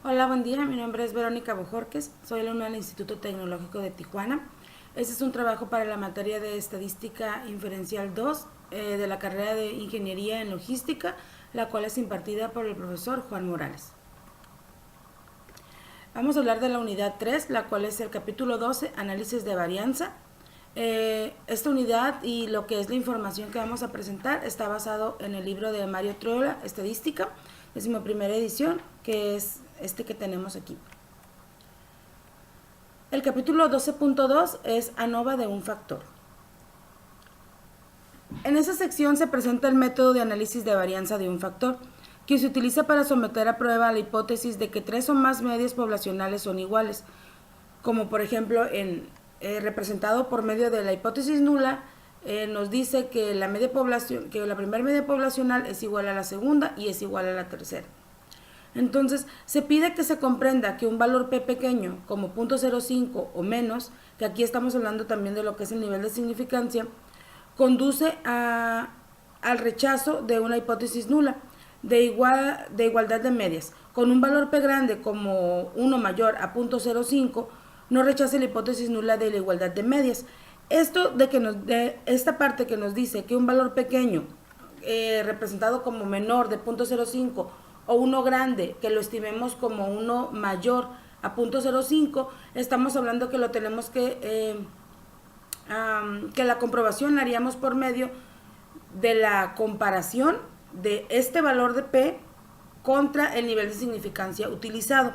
Hola, buen día. Mi nombre es Verónica Bojorques. Soy alumna del Instituto Tecnológico de Tijuana. Este es un trabajo para la materia de Estadística Inferencial 2 de la carrera de Ingeniería en Logística, la cual es impartida por el profesor Juan Morales. Vamos a hablar de la unidad 3, la cual es el capítulo 12, Análisis de varianza. Esta unidad y lo que es la información que vamos a presentar está basado en el libro de Mario Triola, Estadística, 11ª edición, que es este que tenemos aquí. El capítulo 12.2 es ANOVA de un factor. En esta sección se presenta el método de análisis de varianza de un factor, que se utiliza para someter a prueba la hipótesis de que tres o más medias poblacionales son iguales, como por ejemplo representado por medio de la hipótesis nula. Nos dice que la primera media poblacional es igual a la segunda y es igual a la tercera. Entonces, se pide que se comprenda que un valor P pequeño, como 0.05 o menos, que aquí estamos hablando también de lo que es el nivel de significancia, conduce al rechazo de una hipótesis nula de igualdad de medias. Con un valor P grande como 1 mayor a 0.05, no rechaza la hipótesis nula de la igualdad de medias. Esta parte que nos dice que un valor pequeño, representado como menor de 0.05, o uno grande, que lo estimemos como uno mayor a 0.05, estamos hablando que lo tenemos que la comprobación la haríamos por medio de la comparación de este valor de P contra el nivel de significancia utilizado,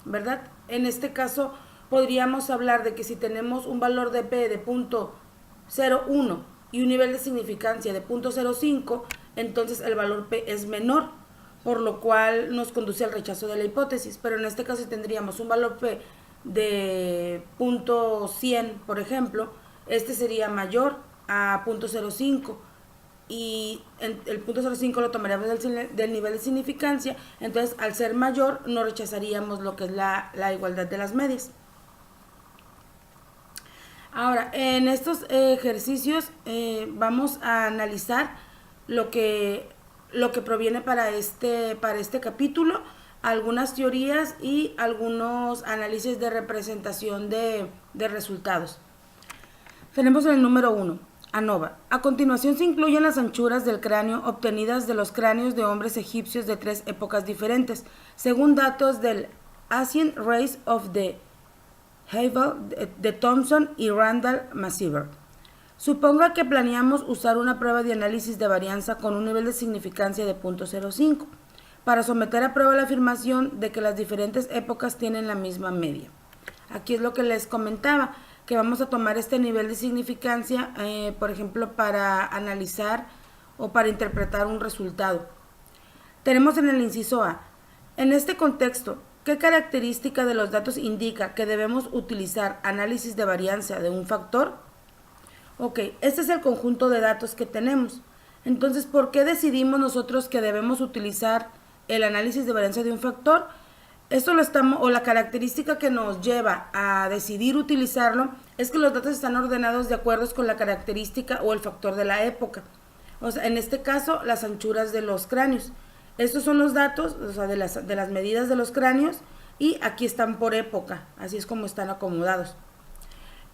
¿verdad? En este caso podríamos hablar de que si tenemos un valor de P de 0.01 y un nivel de significancia de 0.05, entonces el valor P es menor, por lo cual nos conduce al rechazo de la hipótesis. Pero en este caso tendríamos un valor P de 0.100, por ejemplo, este sería mayor a 0.05 y el 0.05 lo tomaríamos del nivel de significancia. Entonces, al ser mayor, no rechazaríamos lo que es la igualdad de las medias. Ahora, en estos ejercicios vamos a analizar lo que proviene para este capítulo, algunas teorías y algunos análisis de representación de resultados. Tenemos el número 1, ANOVA. A continuación se incluyen las anchuras del cráneo obtenidas de los cráneos de hombres egipcios de tres épocas diferentes, según datos del Ancient Race of the Hebel de Thompson y Randall Masiver. Suponga que planeamos usar una prueba de análisis de varianza con un nivel de significancia de 0.05 para someter a prueba la afirmación de que las diferentes épocas tienen la misma media. Aquí es lo que les comentaba, que vamos a tomar este nivel de significancia, por ejemplo, para analizar o para interpretar un resultado. Tenemos en el inciso A, en este contexto, ¿qué característica de los datos indica que debemos utilizar análisis de varianza de un factor? Ok, este es el conjunto de datos que tenemos. Entonces, ¿por qué decidimos nosotros que debemos utilizar el análisis de varianza de un factor? La característica que nos lleva a decidir utilizarlo es que los datos están ordenados de acuerdo con la característica o el factor de la época. O sea, en este caso, las anchuras de los cráneos. Estos son los datos, o sea, de las medidas de los cráneos, y aquí están por época, así es como están acomodados.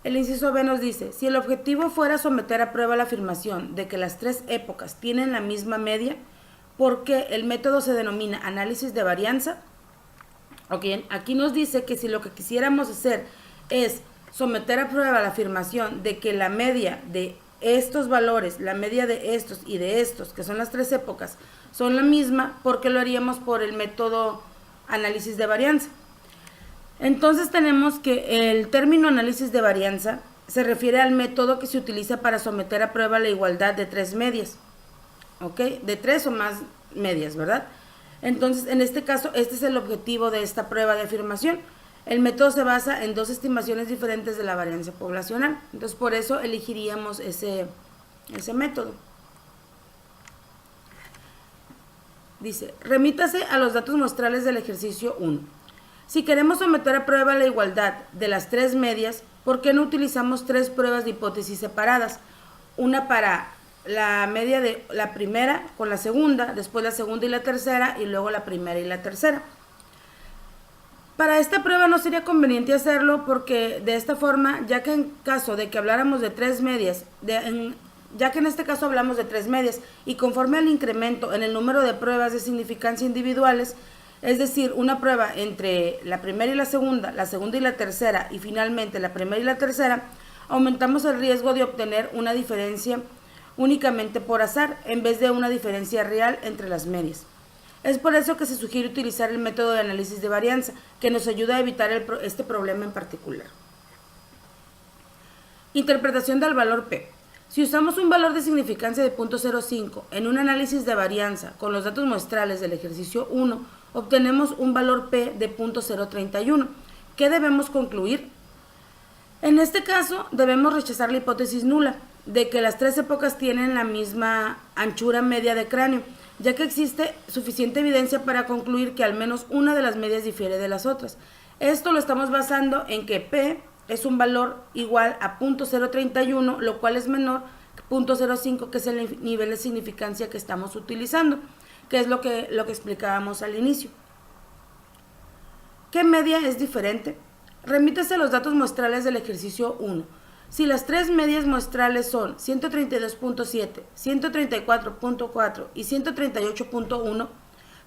El inciso B nos dice, si el objetivo fuera someter a prueba la afirmación de que las tres épocas tienen la misma media, ¿por qué el método se denomina análisis de varianza? Okay, aquí nos dice que si lo que quisiéramos hacer es someter a prueba la afirmación de que la media de estos valores, la media de estos y de estos, que son las tres épocas, son la misma, ¿por qué lo haríamos por el método análisis de varianza? Entonces tenemos que el término análisis de varianza se refiere al método que se utiliza para someter a prueba la igualdad de tres medias, ¿ok? De tres o más medias, ¿verdad? Entonces, en este caso, este es el objetivo de esta prueba de afirmación. El método se basa en dos estimaciones diferentes de la varianza poblacional. Entonces, por eso elegiríamos ese método. Dice, remítase a los datos muestrales del ejercicio 1. Si queremos someter a prueba la igualdad de las tres medias, ¿por qué no utilizamos tres pruebas de hipótesis separadas? Una para la media de la primera con la segunda, después la segunda y la tercera, y luego la primera y la tercera. Para esta prueba no sería conveniente hacerlo porque de esta forma, ya que en caso de que habláramos de tres medias, ya que en este caso hablamos de tres medias y conforme al incremento en el número de pruebas de significancia individuales, es decir, una prueba entre la primera y la segunda y la tercera y finalmente la primera y la tercera, aumentamos el riesgo de obtener una diferencia únicamente por azar en vez de una diferencia real entre las medias. Es por eso que se sugiere utilizar el método de análisis de varianza, que nos ayuda a evitar este problema en particular. Interpretación del valor P. Si usamos un valor de significancia de 0.05 en un análisis de varianza con los datos muestrales del ejercicio 1, obtenemos un valor P de 0.031. ¿Qué debemos concluir? En este caso, debemos rechazar la hipótesis nula de que las tres épocas tienen la misma anchura media de cráneo, ya que existe suficiente evidencia para concluir que al menos una de las medias difiere de las otras. Esto lo estamos basando en que P es un valor igual a 0.031, lo cual es menor que 0.05, que es el nivel de significancia que estamos utilizando, que es lo que explicábamos al inicio. ¿Qué media es diferente? Remítase a los datos muestrales del ejercicio 1. Si las tres medias muestrales son 132.7, 134.4 y 138.1,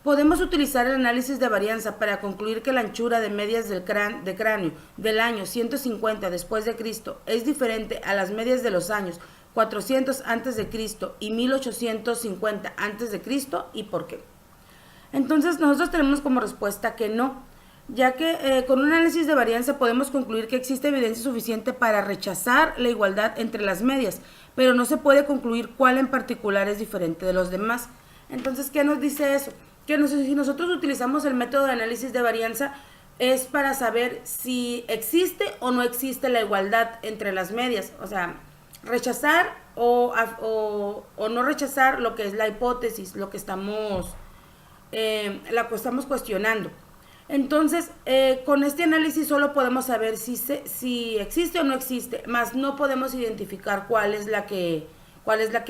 podemos utilizar el análisis de varianza para concluir que la anchura de medias de cráneo del año 150 después de Cristo es diferente a las medias de los años 400 antes de Cristo y 1850 antes de Cristo, ¿y por qué? Entonces nosotros tenemos como respuesta que no, ya que con un análisis de varianza podemos concluir que existe evidencia suficiente para rechazar la igualdad entre las medias, pero no se puede concluir cuál en particular es diferente de los demás. Entonces, ¿qué nos dice eso? Que si nosotros utilizamos el método de análisis de varianza es para saber si existe o no existe la igualdad entre las medias, o sea, rechazar o no rechazar lo que es la hipótesis, lo que estamos cuestionando. Entonces, con este análisis solo podemos saber si existe o no existe, más no podemos identificar cuál es la que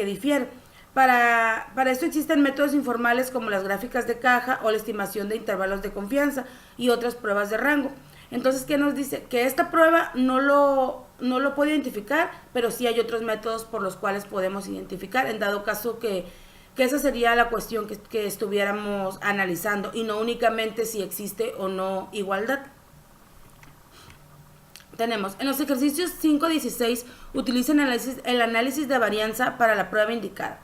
difiere. Para esto existen métodos informales como las gráficas de caja o la estimación de intervalos de confianza y otras pruebas de rango. Entonces, ¿qué nos dice? Que esta prueba no lo puede identificar, pero sí hay otros métodos por los cuales podemos identificar, en dado caso que esa sería la cuestión que estuviéramos analizando y no únicamente si existe o no igualdad. Tenemos, en los ejercicios 5.16, utilicen el análisis de varianza para la prueba indicada.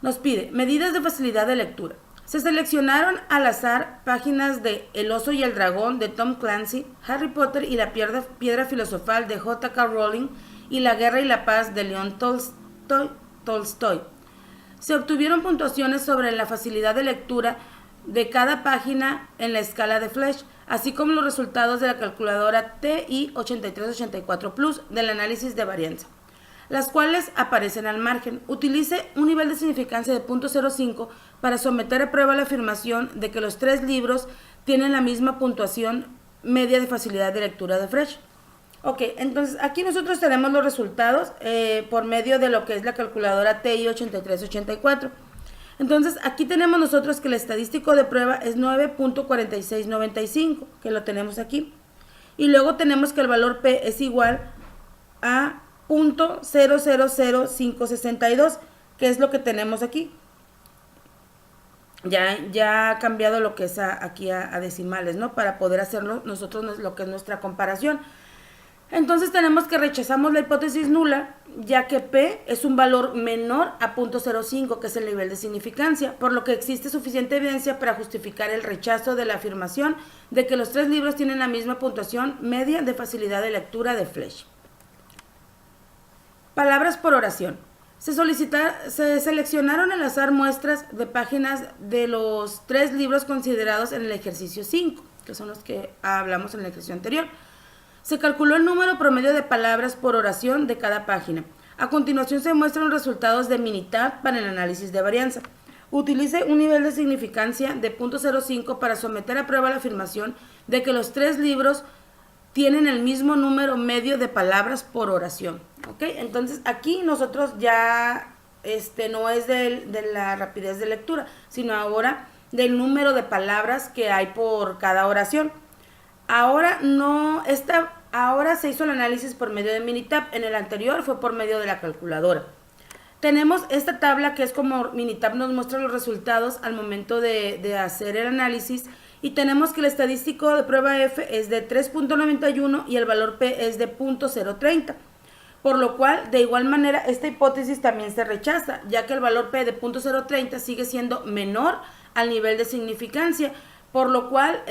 Nos pide medidas de facilidad de lectura. Se seleccionaron al azar páginas de El oso y el dragón de Tom Clancy, Harry Potter y la piedra filosofal de J.K. Rowling y La guerra y la paz de León Tolstoy. Se obtuvieron puntuaciones sobre la facilidad de lectura de cada página en la escala de Flesch, así como los resultados de la calculadora TI 8384 Plus del análisis de varianza, las cuales aparecen al margen. Utilice un nivel de significancia de 0.05 para someter a prueba la afirmación de que los tres libros tienen la misma puntuación media de facilidad de lectura de Flesch. Ok, entonces aquí nosotros tenemos los resultados por medio de lo que es la calculadora TI 8384. Entonces aquí tenemos nosotros que el estadístico de prueba es 9.4695, que lo tenemos aquí. Y luego tenemos que el valor P es igual a 0.000562, que es lo que tenemos aquí. Ya ha cambiado lo que es aquí a decimales, ¿no? Para poder hacerlo nosotros lo que es nuestra comparación. Entonces tenemos que rechazamos la hipótesis nula, ya que P es un valor menor a 0.05, que es el nivel de significancia, por lo que existe suficiente evidencia para justificar el rechazo de la afirmación de que los tres libros tienen la misma puntuación media de facilidad de lectura de Flesch. Palabras por oración. Se seleccionaron al azar muestras de páginas de los tres libros considerados en el ejercicio 5, que son los que hablamos en el ejercicio anterior. Se calculó el número promedio de palabras por oración de cada página. A continuación se muestran los resultados de Minitab para el análisis de varianza. Utilice un nivel de significancia de 0.05 para someter a prueba la afirmación de que los tres libros tienen el mismo número medio de palabras por oración. ¿Ok? Entonces aquí nosotros ya no es de la rapidez de lectura, sino ahora del número de palabras que hay por cada oración. Ahora se hizo el análisis por medio de Minitab, en el anterior fue por medio de la calculadora. Tenemos esta tabla que es como Minitab nos muestra los resultados al momento de hacer el análisis, y tenemos que el estadístico de prueba F es de 3.91 y el valor P es de 0.030, por lo cual de igual manera esta hipótesis también se rechaza, ya que el valor P de 0.030 sigue siendo menor al nivel de significancia, por lo cual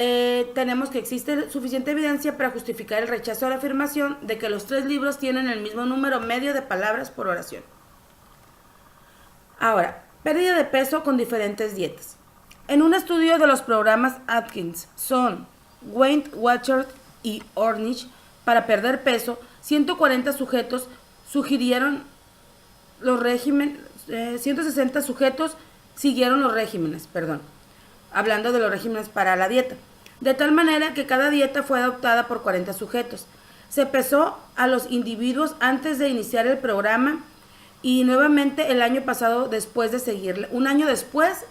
tenemos que existe suficiente evidencia para justificar el rechazo a la afirmación de que los 3 libros tienen el mismo número medio de palabras por oración. Ahora, pérdida de peso con diferentes dietas. En un estudio de los programas Atkins, Son, Weight Watchers y Ornish para perder peso, 140 sujetos sugirieron los regímenes, 160 sujetos siguieron los regímenes, hablando de los regímenes para la dieta, de tal manera que cada dieta fue adoptada por 40 sujetos. Se pesó a los individuos antes de iniciar el programa y nuevamente el año pasado un año después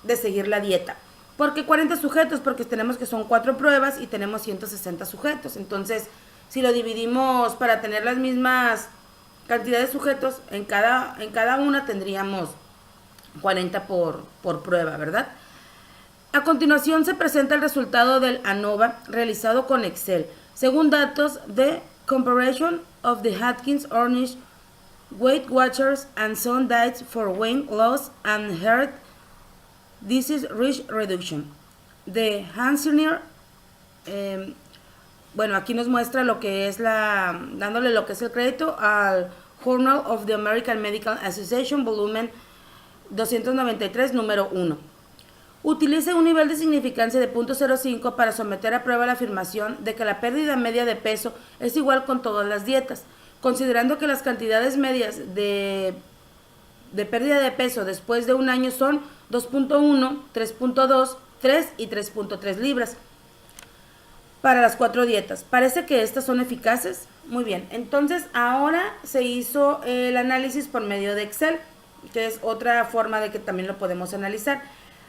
de seguir la dieta. ¿Por qué 40 sujetos? Porque tenemos que son 4 pruebas y tenemos 160 sujetos. Entonces, si lo dividimos para tener las mismas cantidades de sujetos, en cada una tendríamos 40 por prueba, ¿verdad? A continuación se presenta el resultado del ANOVA realizado con Excel, según datos de Comparison of the Atkins, Ornish, Weight Watchers and Son Diets for Weight Loss and Heart Disease Risk Reduction de Hansenier. Bueno, aquí nos muestra lo que es dándole lo que es el crédito al Journal of the American Medical Association, volumen 293, número 1. Utilice un nivel de significancia de 0.05 para someter a prueba la afirmación de que la pérdida media de peso es igual con todas las dietas, considerando que las cantidades medias de pérdida de peso después de un año son 2.1, 3.2, 3 y 3.3 libras para las 4 dietas. Parece que estas son eficaces. Muy bien, entonces ahora se hizo el análisis por medio de Excel, que es otra forma de que también lo podemos analizar.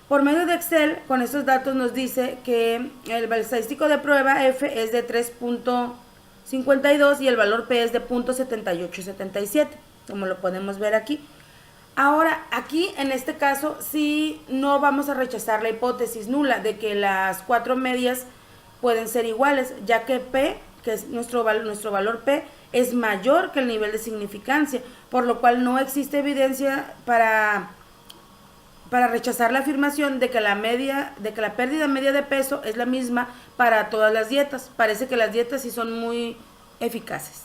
Por medio de Excel, con estos datos nos dice que el estadístico de prueba F es de 3.52 y el valor P es de 0.7877, como lo podemos ver aquí. Ahora, aquí en este caso sí no vamos a rechazar la hipótesis nula de que las 4 medias pueden ser iguales, ya que P, que es nuestro valor P, es mayor que el nivel de significancia, por lo cual no existe evidencia para rechazar la afirmación de que la pérdida media de peso es la misma para todas las dietas. Parece que las dietas sí son muy eficaces.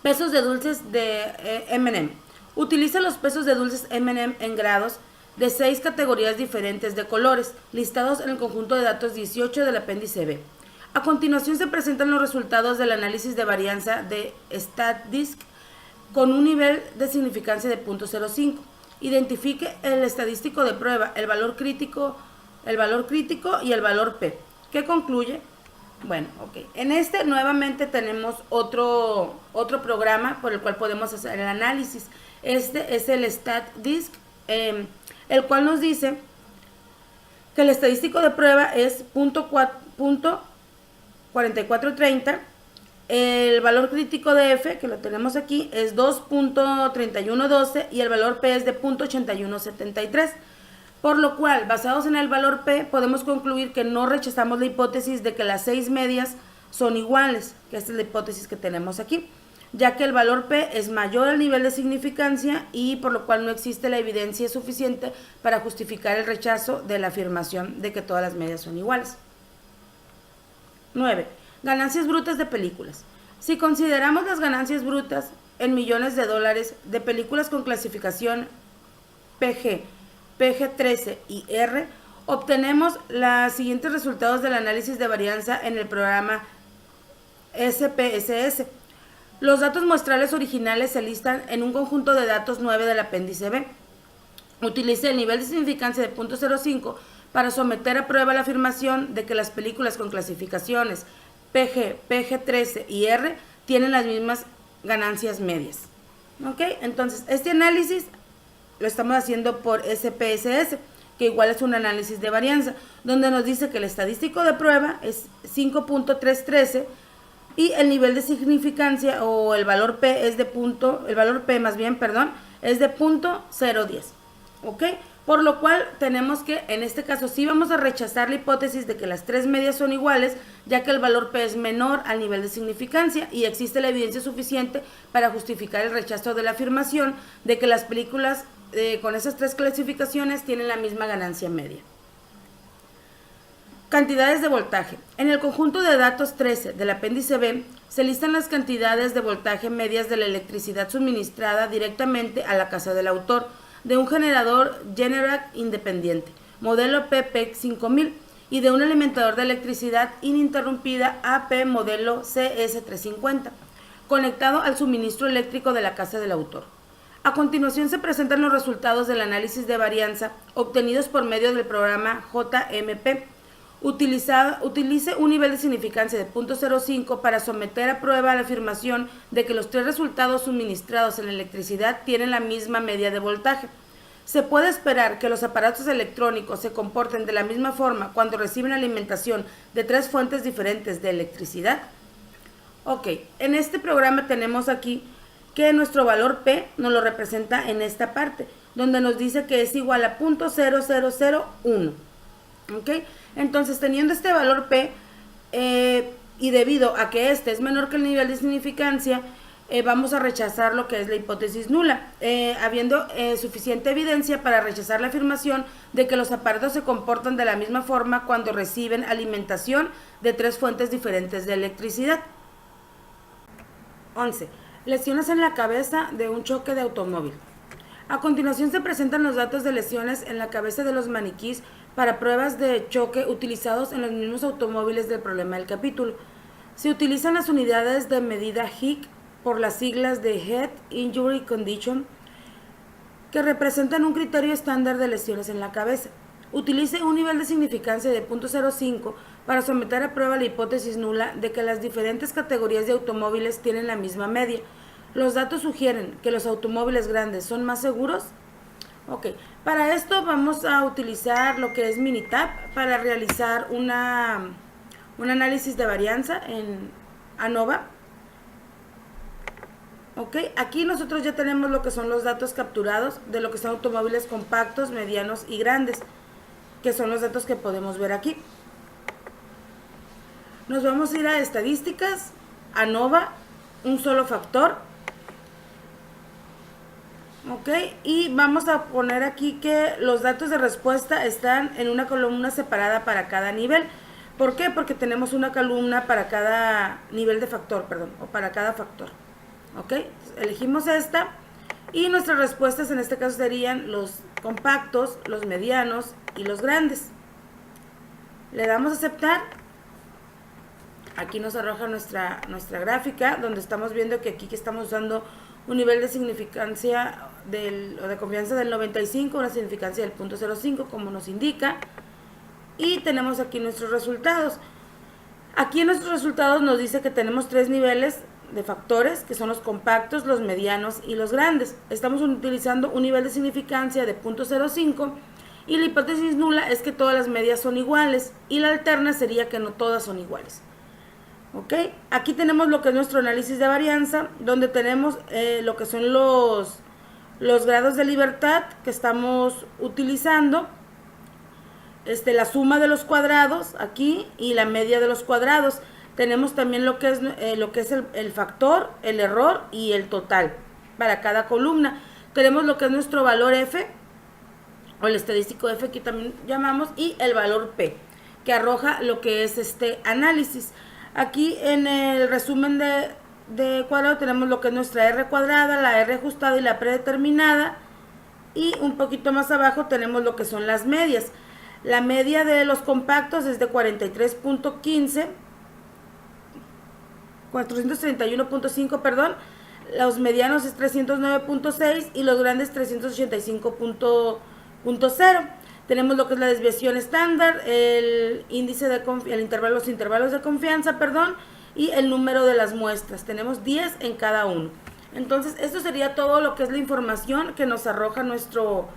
Pesos de dulces de M&M. Utiliza los pesos de dulces M&M en grados de 6 categorías diferentes de colores, listados en el conjunto de datos 18 del apéndice B. A continuación se presentan los resultados del análisis de varianza de StatDisk con un nivel de significancia de 0.05. Identifique el estadístico de prueba, el valor crítico y el valor P. ¿Qué concluye? Bueno, ok. En este nuevamente tenemos otro programa por el cual podemos hacer el análisis. Este es el StatDisk, el cual nos dice que el estadístico de prueba es 0.4430. El valor crítico de F, que lo tenemos aquí, es 2.3112 y el valor P es de 0.8173. Por lo cual, basados en el valor P, podemos concluir que no rechazamos la hipótesis de que las 6 medias son iguales, que esta es la hipótesis que tenemos aquí, ya que el valor P es mayor al nivel de significancia y por lo cual no existe la evidencia suficiente para justificar el rechazo de la afirmación de que todas las medias son iguales. 9. Ganancias brutas de películas. Si consideramos las ganancias brutas en millones de dólares de películas con clasificación PG, PG-13 y R, obtenemos los siguientes resultados del análisis de varianza en el programa SPSS. Los datos muestrales originales se listan en un conjunto de datos 9 del apéndice B. Utilice el nivel de significancia de 0.05 para someter a prueba la afirmación de que las películas con clasificaciones PG, PG-13 y R tienen las mismas ganancias medias. ¿Ok? Entonces, este análisis lo estamos haciendo por SPSS, que igual es un análisis de varianza, donde nos dice que el estadístico de prueba es 5.313 y el nivel de significancia o el valor P es de es de .010, ¿ok? Por lo cual tenemos que, en este caso, sí vamos a rechazar la hipótesis de que las tres medias son iguales, ya que el valor P es menor al nivel de significancia y existe la evidencia suficiente para justificar el rechazo de la afirmación de que las películas con esas tres clasificaciones tienen la misma ganancia media. Cantidades de voltaje. En el conjunto de datos 13 del apéndice B se listan las cantidades de voltaje medias de la electricidad suministrada directamente a la casa del autor de un generador Generac independiente, modelo PPEC 5000, y de un alimentador de electricidad ininterrumpida AP modelo CS350, conectado al suministro eléctrico de la casa del autor. A continuación se presentan los resultados del análisis de varianza obtenidos por medio del programa JMP. Utilice un nivel de significancia de 0.05 para someter a prueba la afirmación de que los tres resultados suministrados en la electricidad tienen la misma media de voltaje. ¿Se puede esperar que los aparatos electrónicos se comporten de la misma forma cuando reciben alimentación de tres fuentes diferentes de electricidad? Ok, en este programa tenemos aquí que nuestro valor P nos lo representa en esta parte, donde nos dice que es igual a .0001. ¿Ok? Entonces, teniendo este valor P y debido a que este es menor que el nivel de significancia, vamos a rechazar lo que es la hipótesis nula, habiendo suficiente evidencia para rechazar la afirmación de que los aparatos se comportan de la misma forma cuando reciben alimentación de tres fuentes diferentes de electricidad. 11. Lesiones en la cabeza de un choque de automóvil. A continuación se presentan los datos de lesiones en la cabeza de los maniquís para pruebas de choque utilizados en los mismos automóviles del problema del capítulo. Se utilizan las unidades de medida HIC por las siglas de Head Injury Condition, que representan un criterio estándar de lesiones en la cabeza. Utilice un nivel de significancia de .05 para someter a prueba la hipótesis nula de que las diferentes categorías de automóviles tienen la misma media. Los datos sugieren que los automóviles grandes son más seguros. Ok, para esto vamos a utilizar lo que es Minitab para realizar un análisis de varianza en ANOVA. Ok, aquí nosotros ya tenemos lo que son los datos capturados de lo que son automóviles compactos, medianos y grandes, que son los datos que podemos ver aquí. Nos vamos a ir a estadísticas, ANOVA, un solo factor. Ok, y vamos a poner aquí que los datos de respuesta están en una columna separada para cada nivel. ¿Por qué? Porque tenemos una columna para cada nivel de factor, o para cada factor. Ok, elegimos esta y nuestras respuestas en este caso serían los compactos, los medianos y los grandes. Le damos a aceptar. Aquí nos arroja nuestra gráfica, donde estamos viendo que aquí estamos usando un nivel de significancia o de confianza del 95, una significancia del .05, como nos indica. Y tenemos aquí nuestros resultados. Aquí en nuestros resultados nos dice que tenemos tres niveles de factores, que son los compactos, los medianos y los grandes. Estamos utilizando un nivel de significancia de .05 y la hipótesis nula es que todas las medias son iguales y la alterna sería que no todas son iguales. Ok, aquí tenemos lo que es nuestro análisis de varianza, donde tenemos lo que son los grados de libertad que estamos utilizando, la suma de los cuadrados aquí y la media de los cuadrados. Tenemos también lo que es el factor, el error y el total para cada columna. Tenemos lo que es nuestro valor F, o el estadístico F que también llamamos, y el valor P, que arroja lo que es este análisis. Aquí en el resumen de cuadrado tenemos lo que es nuestra R cuadrada, la R ajustada y la predeterminada. Y un poquito más abajo tenemos lo que son las medias. La media de los compactos es de 43.15, 431.5, perdón. Los medianos es 309.6 y los grandes 385.0. Tenemos lo que es la desviación estándar, el índice de los intervalos de confianza, y el número de las muestras. Tenemos 10 en cada uno. Entonces, esto sería todo lo que es la información que nos arroja nuestro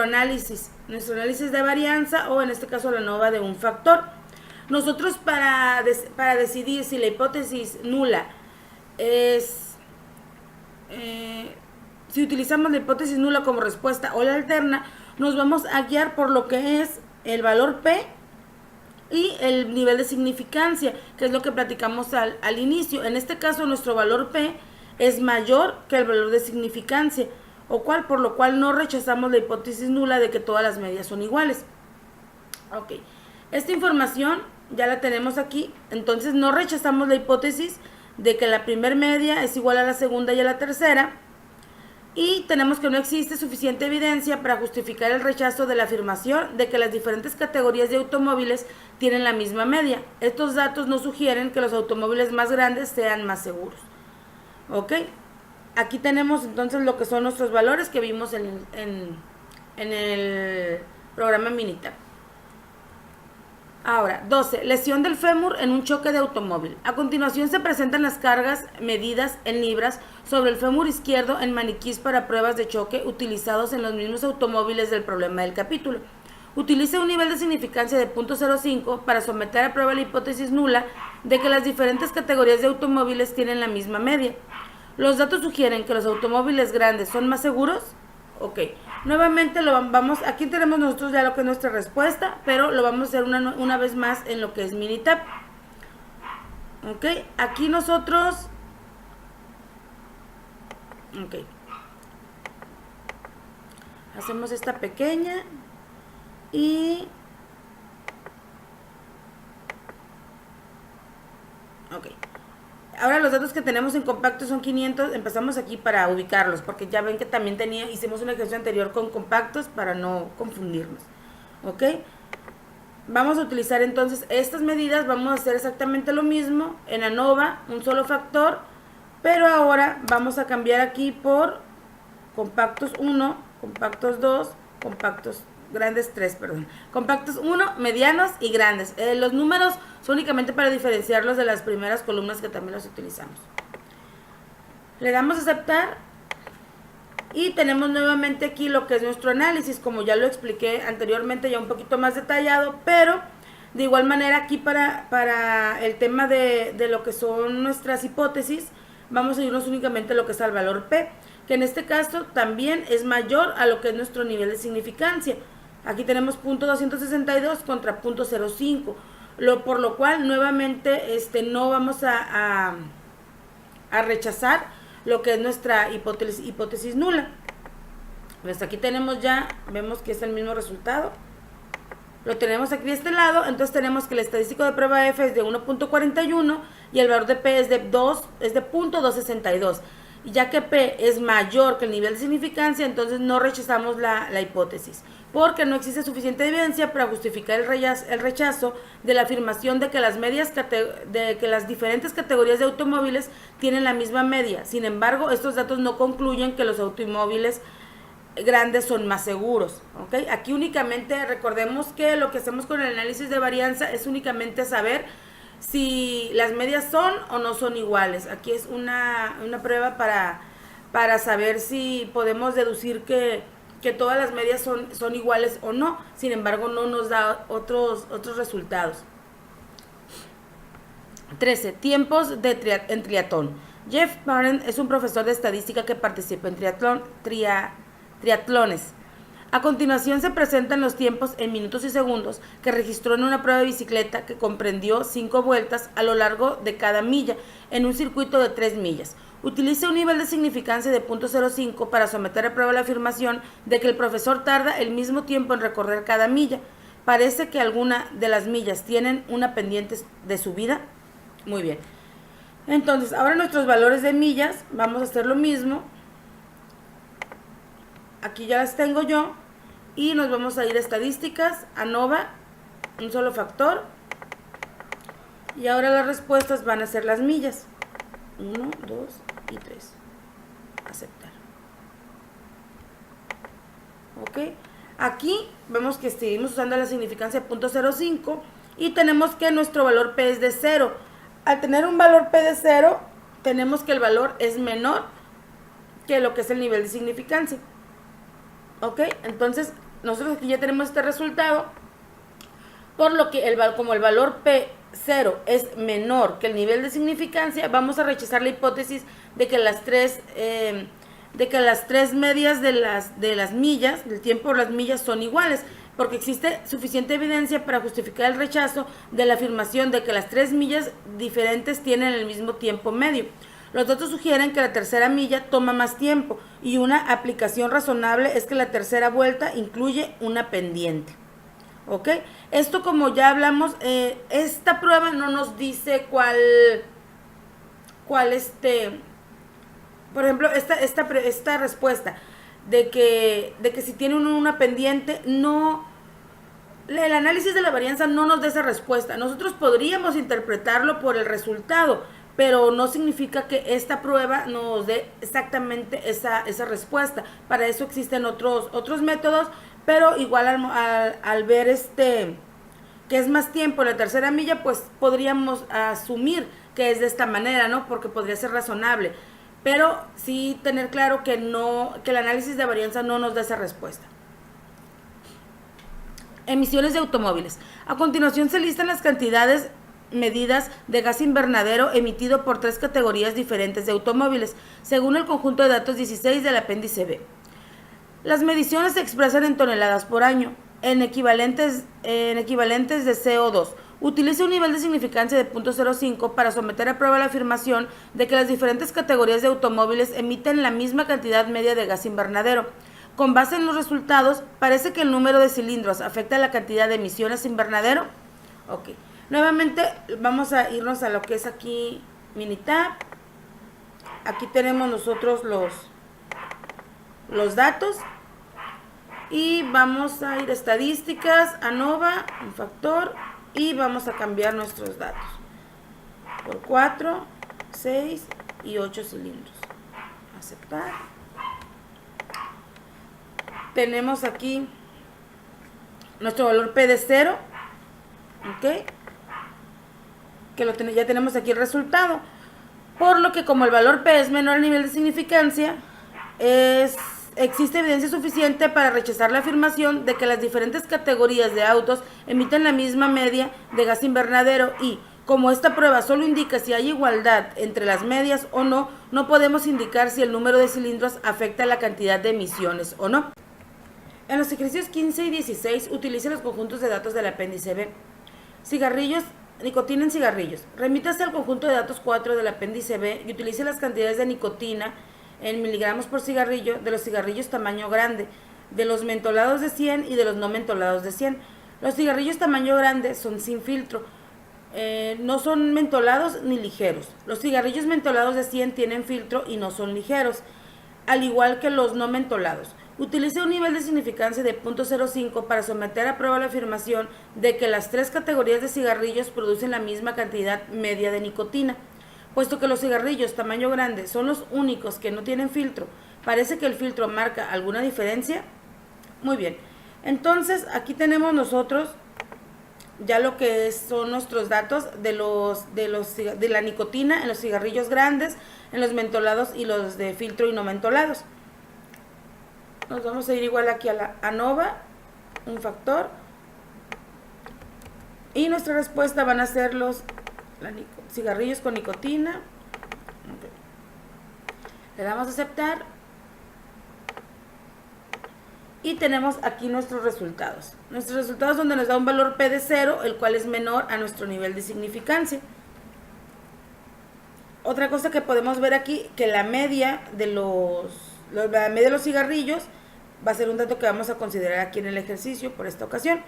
análisis de varianza, o en este caso la ANOVA de un factor. Nosotros para decidir si la hipótesis nula es, si utilizamos la hipótesis nula como respuesta o la alterna, nos vamos a guiar por lo que es el valor P y el nivel de significancia, que es lo que platicamos al inicio. En este caso, nuestro valor P es mayor que el valor de significancia, por lo cual no rechazamos la hipótesis nula de que todas las medias son iguales. Ok, esta información ya la tenemos aquí, entonces no rechazamos la hipótesis de que la primer media es igual a la segunda y a la tercera, y tenemos que no existe suficiente evidencia para justificar el rechazo de la afirmación de que las diferentes categorías de automóviles tienen la misma media. Estos datos no sugieren que los automóviles más grandes sean más seguros. Ok, aquí tenemos entonces lo que son nuestros valores que vimos en el programa Minitab. Ahora, 12. Lesión del fémur en un choque de automóvil. A continuación se presentan las cargas medidas en libras sobre el fémur izquierdo en maniquís para pruebas de choque utilizados en los mismos automóviles del problema del capítulo. Utilice un nivel de significancia de 0.05 para someter a prueba la hipótesis nula de que las diferentes categorías de automóviles tienen la misma media. Los datos sugieren que los automóviles grandes son más seguros. Ok, nuevamente aquí tenemos nosotros ya lo que es nuestra respuesta, pero lo vamos a hacer una vez más en lo que es Minitab. Ok, aquí nosotros, ok, hacemos esta pequeña y, ok. Ahora los datos que tenemos en compactos son 500, empezamos aquí para ubicarlos, porque ya ven que también hicimos un ejercicio anterior con compactos para no confundirnos. ¿Ok? Vamos a utilizar entonces estas medidas, vamos a hacer exactamente lo mismo en ANOVA, un solo factor, pero ahora vamos a cambiar aquí por compactos 1, compactos 2, compactos grandes 3, perdón. Compactos 1, medianos y grandes. Los números son únicamente para diferenciarlos de las primeras columnas que también los utilizamos. Le damos a aceptar y tenemos nuevamente aquí lo que es nuestro análisis, como ya lo expliqué anteriormente, ya un poquito más detallado, pero de igual manera aquí para el tema de lo que son nuestras hipótesis, vamos a irnos únicamente a lo que es al valor P, que en este caso también es mayor a lo que es nuestro nivel de significancia. Aquí tenemos .262 contra .05, por lo cual nuevamente no vamos a rechazar lo que es nuestra hipótesis nula. Pues aquí tenemos ya, vemos que es el mismo resultado. Lo tenemos aquí de este lado, entonces tenemos que el estadístico de prueba F es de 1.41 y el valor de P es de .262. Ya que P es mayor que el nivel de significancia, entonces no rechazamos la hipótesis, porque no existe suficiente evidencia para justificar el rechazo de la afirmación de que las diferentes categorías de automóviles tienen la misma media. Sin embargo, estos datos no concluyen que los automóviles grandes son más seguros. ¿Okay? Aquí únicamente recordemos que lo que hacemos con el análisis de varianza es únicamente saber si las medias son o no son iguales. Aquí es una prueba para saber si podemos deducir que todas las medias son iguales o no. Sin embargo, no nos da otros resultados. 13. Tiempos en triatlón. Jeff Parent es un profesor de estadística que participa en triatlones. A continuación se presentan los tiempos en minutos y segundos que registró en una prueba de bicicleta que comprendió 5 vueltas a lo largo de cada milla en un circuito de 3 millas. Utilice un nivel de significancia de 0.05 para someter a prueba la afirmación de que el profesor tarda el mismo tiempo en recorrer cada milla. Parece que alguna de las millas tienen una pendiente de subida. Muy bien. Entonces, ahora nuestros valores de millas, vamos a hacer lo mismo. Aquí ya las tengo yo y nos vamos a ir a estadísticas, ANOVA, un solo factor, y ahora las respuestas van a ser las millas, 1, 2 y 3, aceptar. Ok, aquí vemos que seguimos usando la significancia 0.05 y tenemos que nuestro valor P es de 0. Al tener un valor P de 0, tenemos que el valor es menor que lo que es el nivel de significancia. ¿Ok? Entonces, nosotros aquí ya tenemos este resultado, por lo que como el valor P0 es menor que el nivel de significancia, vamos a rechazar la hipótesis de que las tres medias de las millas, del tiempo de las millas, son iguales, porque existe suficiente evidencia para justificar el rechazo de la afirmación de que las 3 millas diferentes tienen el mismo tiempo medio. Los datos sugieren que la tercera milla toma más tiempo, y una aplicación razonable es que la tercera vuelta incluye una pendiente. ¿Ok? Esto, como ya hablamos, esta prueba no nos dice cuál por ejemplo, esta respuesta de que si tiene una pendiente, no, el análisis de la varianza no nos da esa respuesta. Nosotros podríamos interpretarlo por el resultado, pero no significa que esta prueba nos dé exactamente esa respuesta. Para eso existen otros métodos, pero igual al ver que es más tiempo la tercera milla, pues podríamos asumir que es de esta manera, ¿no? Porque podría ser razonable. Pero sí tener claro que el análisis de varianza no nos da esa respuesta. Emisiones de automóviles. A continuación se listan las cantidades medidas de gas invernadero emitido por 3 categorías diferentes de automóviles, según el conjunto de datos 16 del apéndice B. Las mediciones se expresan en toneladas por año, en equivalentes de CO2. Utiliza un nivel de significancia de 0.05 para someter a prueba la afirmación de que las diferentes categorías de automóviles emiten la misma cantidad media de gas invernadero. Con base en los resultados, parece que el número de cilindros afecta la cantidad de emisiones invernadero. Ok. Nuevamente vamos a irnos a lo que es aquí Minitab. Aquí tenemos nosotros los datos. Y vamos a ir a estadísticas, ANOVA, un factor, y vamos a cambiar nuestros datos por 4, 6 y 8 cilindros. Aceptar. Tenemos aquí nuestro valor P de 0, ¿ok? Que ya tenemos aquí el resultado. Por lo que, como el valor P es menor al nivel de significancia, existe evidencia suficiente para rechazar la afirmación de que las diferentes categorías de autos emiten la misma media de gas invernadero, y como esta prueba solo indica si hay igualdad entre las medias o no, no podemos indicar si el número de cilindros afecta la cantidad de emisiones o no. En los ejercicios 15 y 16 utilice los conjuntos de datos del apéndice B. Cigarrillos, nicotina en cigarrillos. Remítase al conjunto de datos 4 del apéndice B y utilice las cantidades de nicotina en miligramos por cigarrillo de los cigarrillos tamaño grande, de los mentolados de 100 y de los no mentolados de 100. Los cigarrillos tamaño grande son sin filtro, no son mentolados ni ligeros. Los cigarrillos mentolados de 100 tienen filtro y no son ligeros, al igual que los no mentolados. Utilice un nivel de significancia de 0.05 para someter a prueba la afirmación de que las 3 categorías de cigarrillos producen la misma cantidad media de nicotina. Puesto que los cigarrillos tamaño grande son los únicos que no tienen filtro, ¿parece que el filtro marca alguna diferencia? Muy bien. Entonces, aquí tenemos nosotros ya lo que son nuestros datos de la nicotina en los cigarrillos grandes, en los mentolados y los de filtro y no mentolados. Nos vamos a ir igual aquí a la ANOVA, un factor, y nuestra respuesta van a ser los cigarrillos con nicotina. Okay. Le damos a aceptar y tenemos aquí nuestros resultados. Nuestros resultados donde nos da un valor P de 0, el cual es menor a nuestro nivel de significancia. Otra cosa que podemos ver aquí, que la media de los cigarrillos va a ser un dato que vamos a considerar aquí en el ejercicio por esta ocasión.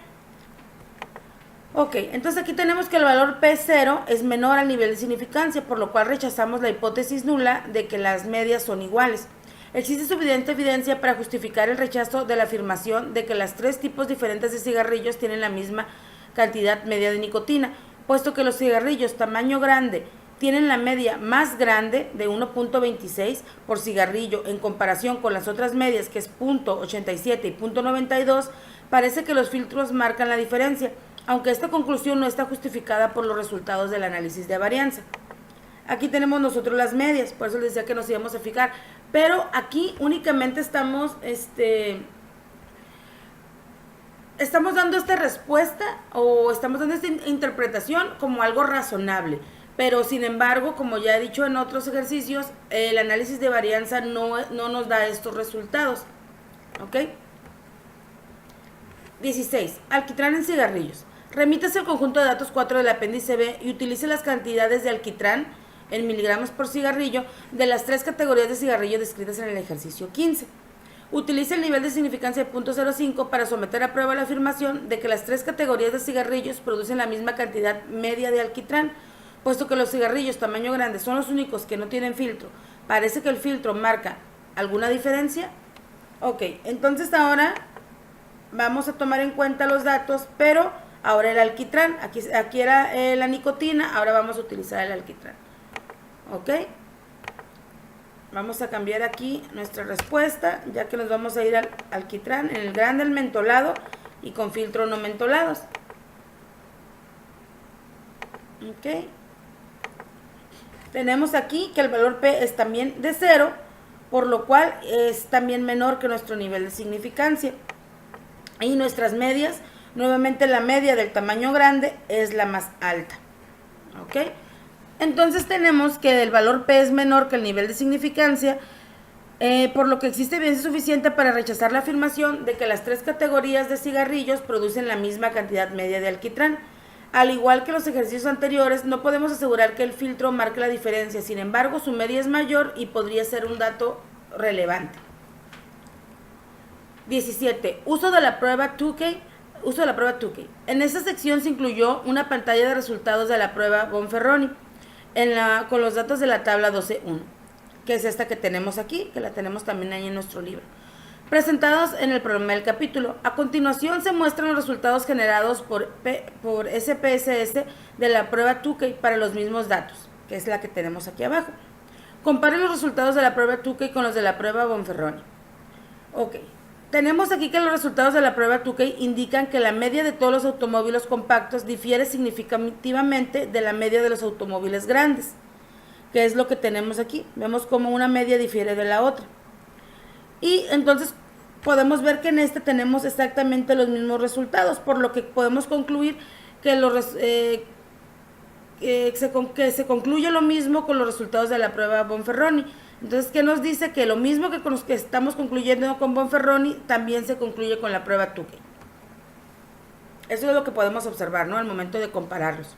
Ok, entonces aquí tenemos que el valor P0 es menor al nivel de significancia, por lo cual rechazamos la hipótesis nula de que las medias son iguales. Existe suficiente evidencia para justificar el rechazo de la afirmación de que las 3 tipos diferentes de cigarrillos tienen la misma cantidad media de nicotina, puesto que los cigarrillos tamaño grande tienen la media más grande de 1.26 por cigarrillo en comparación con las otras medias, que es 0.87 y 0.92, parece que los filtros marcan la diferencia, aunque esta conclusión no está justificada por los resultados del análisis de varianza. Aquí tenemos nosotros las medias, por eso les decía que nos íbamos a fijar, Pero aquí únicamente estamos dando esta respuesta o estamos dando esta interpretación como algo razonable. Pero sin embargo, como ya he dicho en otros ejercicios, el análisis de varianza no nos da estos resultados. ¿Ok? 16. Alquitrán en cigarrillos. Remítase al conjunto de datos 4 del apéndice B y utilice las cantidades de alquitrán en miligramos por cigarrillo de las 3 categorías de cigarrillo descritas en el ejercicio 15. Utilice el nivel de significancia de 0.05 para someter a prueba la afirmación de que las 3 categorías de cigarrillos producen la misma cantidad media de alquitrán. Puesto que los cigarrillos tamaño grande son los únicos que no tienen filtro, ¿parece que el filtro marca alguna diferencia? Ok, entonces ahora vamos a tomar en cuenta los datos, pero ahora el alquitrán, aquí era la nicotina, ahora vamos a utilizar el alquitrán. Ok, vamos a cambiar aquí nuestra respuesta, ya que nos vamos a ir al alquitrán en el grande, el mentolado y con filtro no mentolados. Ok, tenemos aquí que el valor P es también de 0, por lo cual es también menor que nuestro nivel de significancia. Y nuestras medias, nuevamente la media del tamaño grande es la más alta. ¿Ok? Entonces tenemos que el valor P es menor que el nivel de significancia, por lo que existe evidencia suficiente para rechazar la afirmación de que las 3 categorías de cigarrillos producen la misma cantidad media de alquitrán. Al igual que los ejercicios anteriores, no podemos asegurar que el filtro marque la diferencia, sin embargo, su media es mayor y podría ser un dato relevante. 17. Uso de la prueba Tukey. En esta sección se incluyó una pantalla de resultados de la prueba Bonferroni con los datos de la tabla 12.1, que es esta que tenemos aquí, que la tenemos también ahí en nuestro libro, presentados en el programa del capítulo. A continuación se muestran los resultados generados por SPSS de la prueba Tukey para los mismos datos, que es la que tenemos aquí abajo. Comparen los resultados de la prueba Tukey con los de la prueba Bonferroni. Ok, tenemos aquí que los resultados de la prueba Tukey indican que la media de todos los automóviles compactos difiere significativamente de la media de los automóviles grandes, que es lo que tenemos aquí. Vemos cómo una media difiere de la otra. Y entonces podemos ver que en este tenemos exactamente los mismos resultados, por lo que podemos concluir que se concluye lo mismo con los resultados de la prueba Bonferroni. Entonces, ¿qué nos dice? Que lo mismo que con los que estamos concluyendo con Bonferroni, también se concluye con la prueba Tukey. Eso es lo que podemos observar, ¿no?, al momento de compararlos.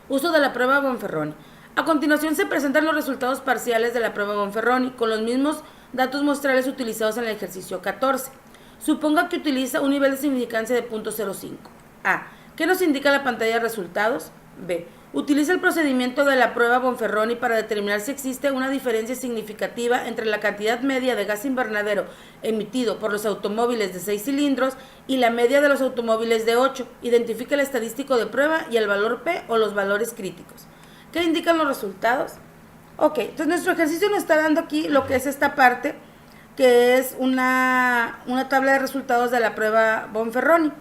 Uso de la prueba Bonferroni. A continuación se presentan los resultados parciales de la prueba Bonferroni con los mismos datos muestrales utilizados en el ejercicio 14. Suponga que utiliza un nivel de significancia de 0.05. A. ¿Qué nos indica la pantalla de resultados? B. Utiliza el procedimiento de la prueba Bonferroni para determinar si existe una diferencia significativa entre la cantidad media de gas invernadero emitido por los automóviles de 6 cilindros y la media de los automóviles de 8. Identifica el estadístico de prueba y el valor P o los valores críticos. ¿Qué indican los resultados? Ok, entonces nuestro ejercicio nos está dando aquí lo que es esta parte, que es una tabla de resultados de la prueba Bonferroni.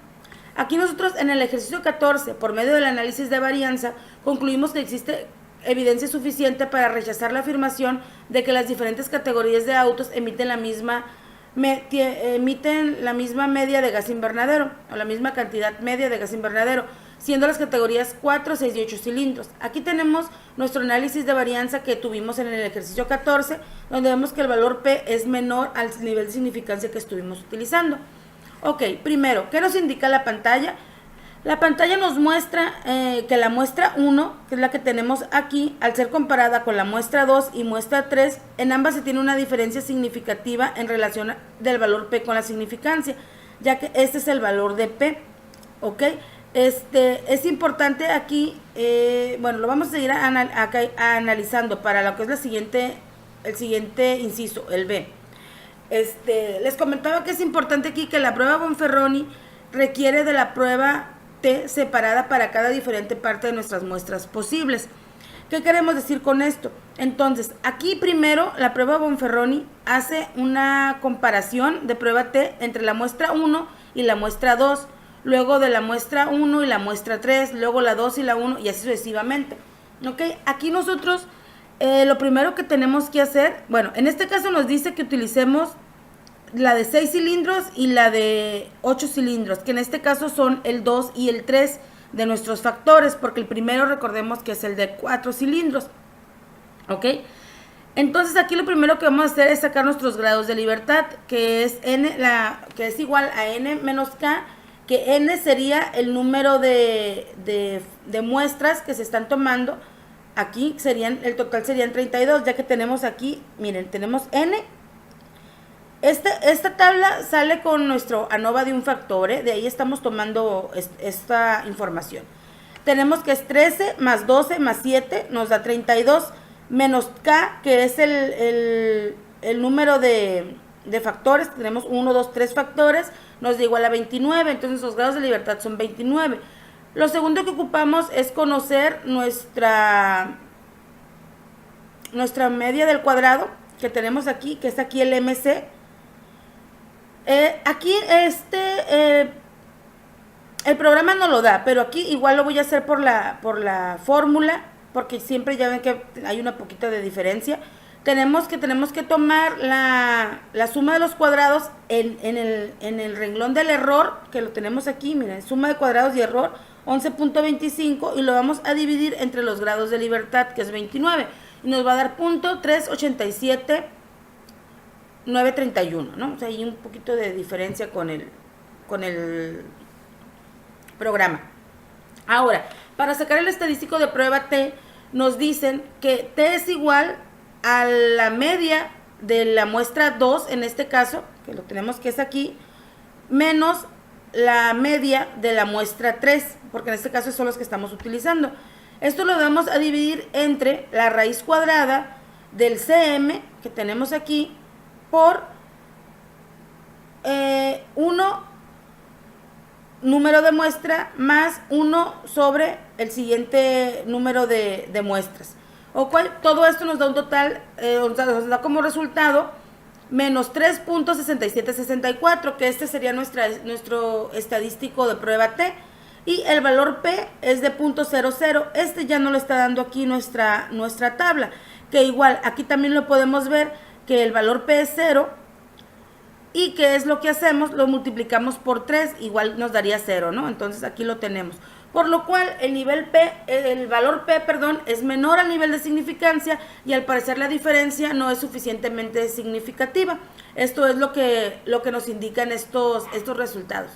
Aquí nosotros en el ejercicio 14, por medio del análisis de varianza, concluimos que existe evidencia suficiente para rechazar la afirmación de que las diferentes categorías de autos emiten la misma media de gas invernadero, o la misma cantidad media de gas invernadero, siendo las categorías 4, 6 y 8 cilindros. Aquí tenemos nuestro análisis de varianza que tuvimos en el ejercicio 14, donde vemos que el valor P es menor al nivel de significancia que estuvimos utilizando. Ok, primero, ¿qué nos indica la pantalla? La pantalla nos muestra que la muestra 1, que es la que tenemos aquí, al ser comparada con la muestra 2 y muestra 3, en ambas se tiene una diferencia significativa en relación del valor P con la significancia, ya que este es el valor de P. Ok, es importante aquí, bueno, lo vamos a seguir analizando para lo que es el siguiente inciso, el B. Les comentaba que es importante aquí que la prueba Bonferroni requiere de la prueba T separada para cada diferente parte de nuestras muestras posibles. ¿Qué queremos decir con esto? Entonces, aquí primero la prueba Bonferroni hace una comparación de prueba T entre la muestra 1 y la muestra 2, luego de la muestra 1 y la muestra 3, luego la 2 y la 1 y así sucesivamente. ¿Ok? Aquí nosotros lo primero que tenemos que hacer, bueno, en este caso nos dice que utilicemos la de 6 cilindros y la de 8 cilindros, que en este caso son el 2 y el 3 de nuestros factores, porque el primero recordemos que es el de 4 cilindros, ¿ok? Entonces aquí lo primero que vamos a hacer es sacar nuestros grados de libertad, que es que es igual a n menos k, que n sería el número de muestras que se están tomando. Aquí el total serían 32, ya que tenemos aquí, miren, tenemos n. Esta tabla sale con nuestro ANOVA de un factor, de ahí estamos tomando esta información. Tenemos que es 13 más 12 más 7 nos da 32, menos k, que es el número de factores. Tenemos 1, 2, 3 factores, nos da igual a 29, entonces los grados de libertad son 29. Lo segundo que ocupamos es conocer nuestra media del cuadrado que tenemos aquí, que es aquí el MC. Aquí el programa no lo da, pero aquí igual lo voy a hacer por la fórmula, porque siempre ya ven que hay una poquita de diferencia. Tenemos que tomar la suma de los cuadrados en el renglón del error, que lo tenemos aquí, miren, suma de cuadrados y error, 11.25, y lo vamos a dividir entre los grados de libertad, que es 29, y nos va a dar .387.931, ¿no? O sea, hay un poquito de diferencia con el programa. Ahora, para sacar el estadístico de prueba T, nos dicen que T es igual a la media de la muestra 2, en este caso, que lo tenemos que es aquí, menos la media de la muestra 3, porque en este caso son los que estamos utilizando. Esto lo vamos a dividir entre la raíz cuadrada del CM, que tenemos aquí, por 1 número de muestra más 1 sobre el siguiente número de muestras. O cual, todo esto nos da un total, nos da como resultado menos 3.6764, que este sería nuestro estadístico de prueba T. Y el valor P es de .00. Este ya no lo está dando aquí nuestra tabla, que igual aquí también lo podemos ver, que el valor P es 0. ¿Y qué es lo que hacemos? Lo multiplicamos por 3, igual nos daría 0, ¿no? Entonces aquí lo tenemos. Por lo cual el valor P, es menor al nivel de significancia, y al parecer la diferencia no es suficientemente significativa. Esto es lo que nos indican estos resultados.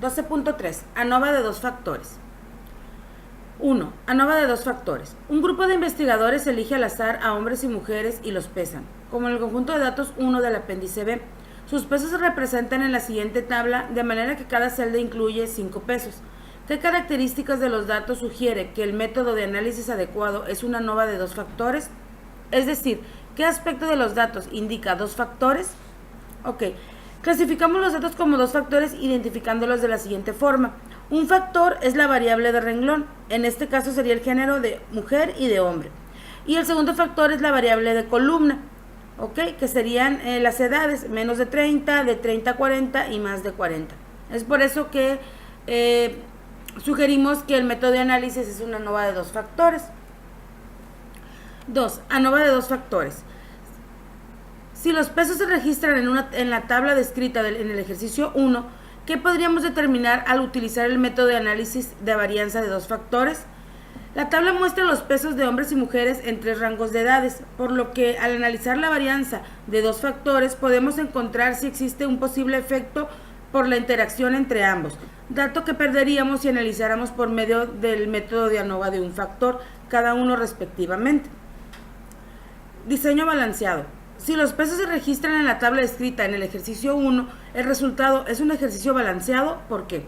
12.3. ANOVA de dos factores. 1. ANOVA de dos factores. Un grupo de investigadores elige al azar a hombres y mujeres y los pesan, como en el conjunto de datos 1 del apéndice B. Sus pesos se representan en la siguiente tabla, de manera que cada celda incluye 5 pesos. ¿Qué características de los datos sugiere que el método de análisis adecuado es una ANOVA de dos factores? Es decir, ¿qué aspecto de los datos indica dos factores? Ok. Clasificamos los datos como dos factores identificándolos de la siguiente forma. Un factor es la variable de renglón, en este caso sería el género de mujer y de hombre. Y el segundo factor es la variable de columna, ¿ok? Que serían las edades, menos de 30, de 30 a 40 y más de 40. Es por eso que sugerimos que el método de análisis es una ANOVA de dos factores. 2. ANOVA de dos factores. Si los pesos se registran en la tabla descrita en el ejercicio 1, ¿qué podríamos determinar al utilizar el método de análisis de varianza de dos factores? La tabla muestra los pesos de hombres y mujeres en 3 rangos de edades, por lo que al analizar la varianza de dos factores podemos encontrar si existe un posible efecto por la interacción entre ambos, dato que perderíamos si analizáramos por medio del método de ANOVA de un factor, cada uno respectivamente. Diseño balanceado. Si los pesos se registran en la tabla descrita en el ejercicio 1, el resultado es un ejercicio balanceado. ¿Por qué?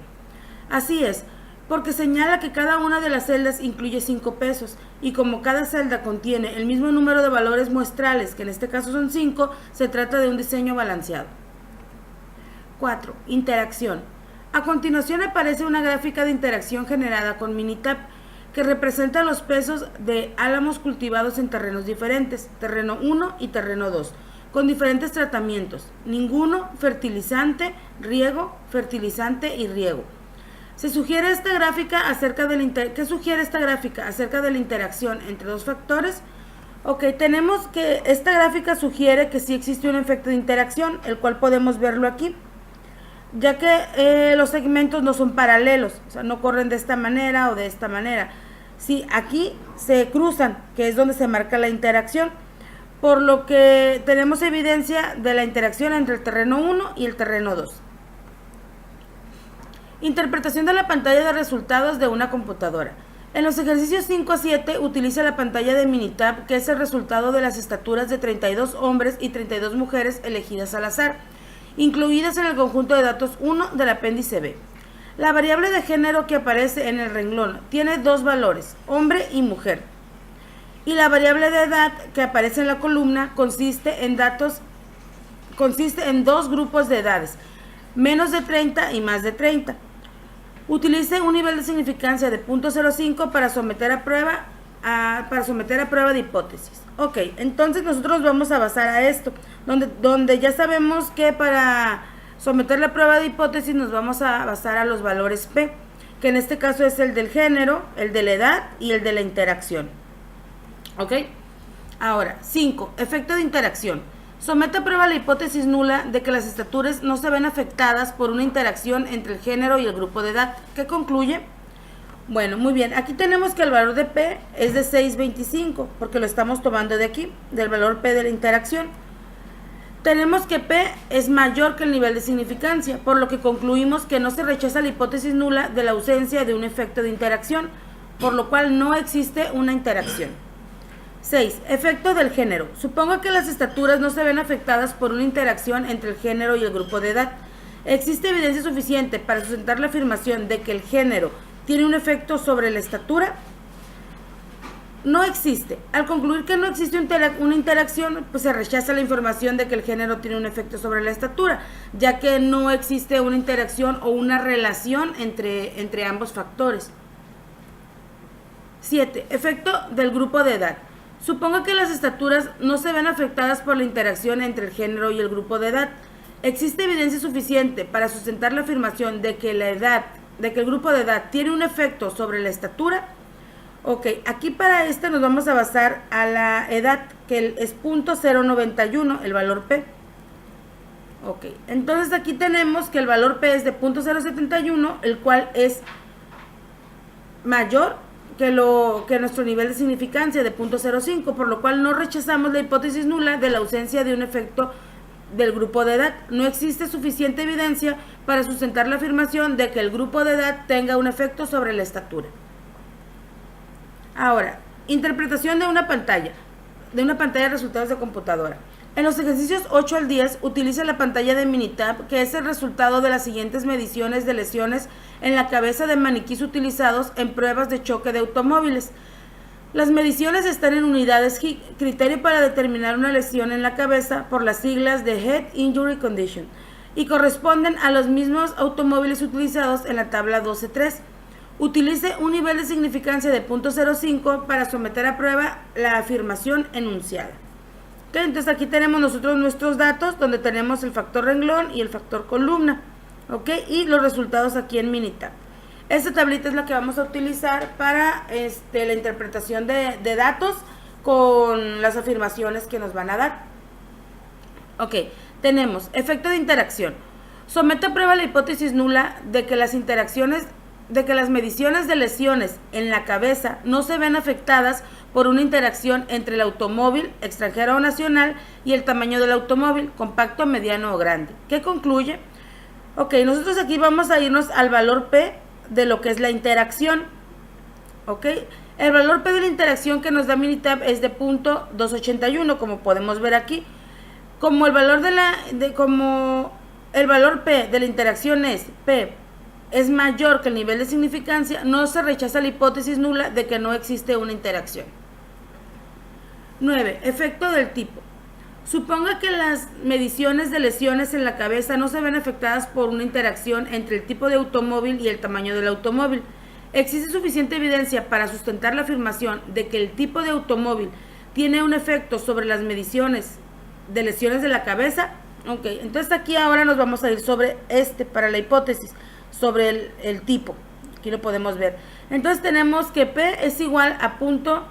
Así es, porque señala que cada una de las celdas incluye 5 pesos, y como cada celda contiene el mismo número de valores muestrales, que en este caso son 5, se trata de un diseño balanceado. 4. Interacción. A continuación aparece una gráfica de interacción generada con Minitab, que representa los pesos de álamos cultivados en terrenos diferentes, terreno 1 y terreno 2, con diferentes tratamientos: ninguno, fertilizante, riego, fertilizante y riego. ¿Qué sugiere esta gráfica acerca de la interacción entre dos factores? Ok, tenemos que esta gráfica sugiere que sí existe un efecto de interacción, el cual podemos verlo aquí, ya que los segmentos no son paralelos, o sea, no corren de esta manera o de esta manera. Sí, aquí se cruzan, que es donde se marca la interacción, por lo que tenemos evidencia de la interacción entre el terreno 1 y el terreno 2. Interpretación de la pantalla de resultados de una computadora. En los ejercicios 5 a 7 utiliza la pantalla de Minitab, que es el resultado de las estaturas de 32 hombres y 32 mujeres elegidas al azar, incluidas en el conjunto de datos 1 del apéndice B. La variable de género que aparece en el renglón tiene dos valores, hombre y mujer. Y la variable de edad que aparece en la columna consiste en dos grupos de edades, menos de 30 y más de 30. Utilice un nivel de significancia de 0.05 para someter a prueba de hipótesis. Ok, entonces nosotros vamos a basar a esto, donde ya sabemos que para someter la prueba de hipótesis nos vamos a basar a los valores P, que en este caso es el del género, el de la edad y el de la interacción. Ok, ahora 5. Efecto de interacción. Somete a prueba la hipótesis nula de que las estaturas no se ven afectadas por una interacción entre el género y el grupo de edad. ¿Qué concluye? Bueno, muy bien. Aquí tenemos que el valor de P es de 6.25, porque lo estamos tomando de aquí, del valor P de la interacción. Tenemos que P es mayor que el nivel de significancia, por lo que concluimos que no se rechaza la hipótesis nula de la ausencia de un efecto de interacción, por lo cual no existe una interacción. 6. Efecto del género. Supongo que las estaturas no se ven afectadas por una interacción entre el género y el grupo de edad. ¿Existe evidencia suficiente para sustentar la afirmación de que el género tiene un efecto sobre la estatura? No existe. Al concluir que no existe una interacción, pues se rechaza la información de que el género tiene un efecto sobre la estatura, ya que no existe una interacción o una relación entre ambos factores. 7. Efecto del grupo de edad. Supongo que las estaturas no se ven afectadas por la interacción entre el género y el grupo de edad. ¿Existe evidencia suficiente para sustentar la afirmación de que el grupo de edad tiene un efecto sobre la estatura? Ok, aquí para nos vamos a basar a la edad, que es 0.091, el valor P. Ok, entonces aquí tenemos que el valor P es de 0.071, el cual es mayor que nuestro nivel de significancia de 0.05, por lo cual no rechazamos la hipótesis nula de la ausencia de un efecto del grupo de edad. No existe suficiente evidencia para sustentar la afirmación de que el grupo de edad tenga un efecto sobre la estatura. Ahora, interpretación de una pantalla de resultados de computadora. En los ejercicios 8 al 10, utiliza la pantalla de Minitab, que es el resultado de las siguientes mediciones de lesiones en la cabeza de maniquís utilizados en pruebas de choque de automóviles. Las mediciones están en unidades HIC, criterio para determinar una lesión en la cabeza por las siglas de Head Injury Condition, y corresponden a los mismos automóviles utilizados en la tabla 12.3. Utilice un nivel de significancia de 0.05 para someter a prueba la afirmación enunciada. Okay, entonces aquí tenemos nosotros nuestros datos, donde tenemos el factor renglón y el factor columna, okay, y los resultados aquí en Minitab. Esta tablita es la que vamos a utilizar para la interpretación de datos con las afirmaciones que nos van a dar. Ok, tenemos efecto de interacción. Somete a prueba la hipótesis nula de que las mediciones de lesiones en la cabeza no se ven afectadas por una interacción entre el automóvil, extranjero o nacional, y el tamaño del automóvil, compacto, mediano o grande. ¿Qué concluye? Ok, nosotros aquí vamos a irnos al valor P de lo que es la interacción. Ok, el valor P de la interacción que nos da Minitab es de 0.281, como podemos ver aquí. Como el valor P de la interacción es P es mayor que el nivel de significancia, no se rechaza la hipótesis nula de que no existe una interacción. 9. Efecto del tipo. Suponga que las mediciones de lesiones en la cabeza no se ven afectadas por una interacción entre el tipo de automóvil y el tamaño del automóvil. ¿Existe suficiente evidencia para sustentar la afirmación de que el tipo de automóvil tiene un efecto sobre las mediciones de lesiones de la cabeza? Ok, entonces aquí ahora nos vamos a ir sobre para la hipótesis, sobre el tipo. Aquí lo podemos ver. Entonces tenemos que P es igual a punto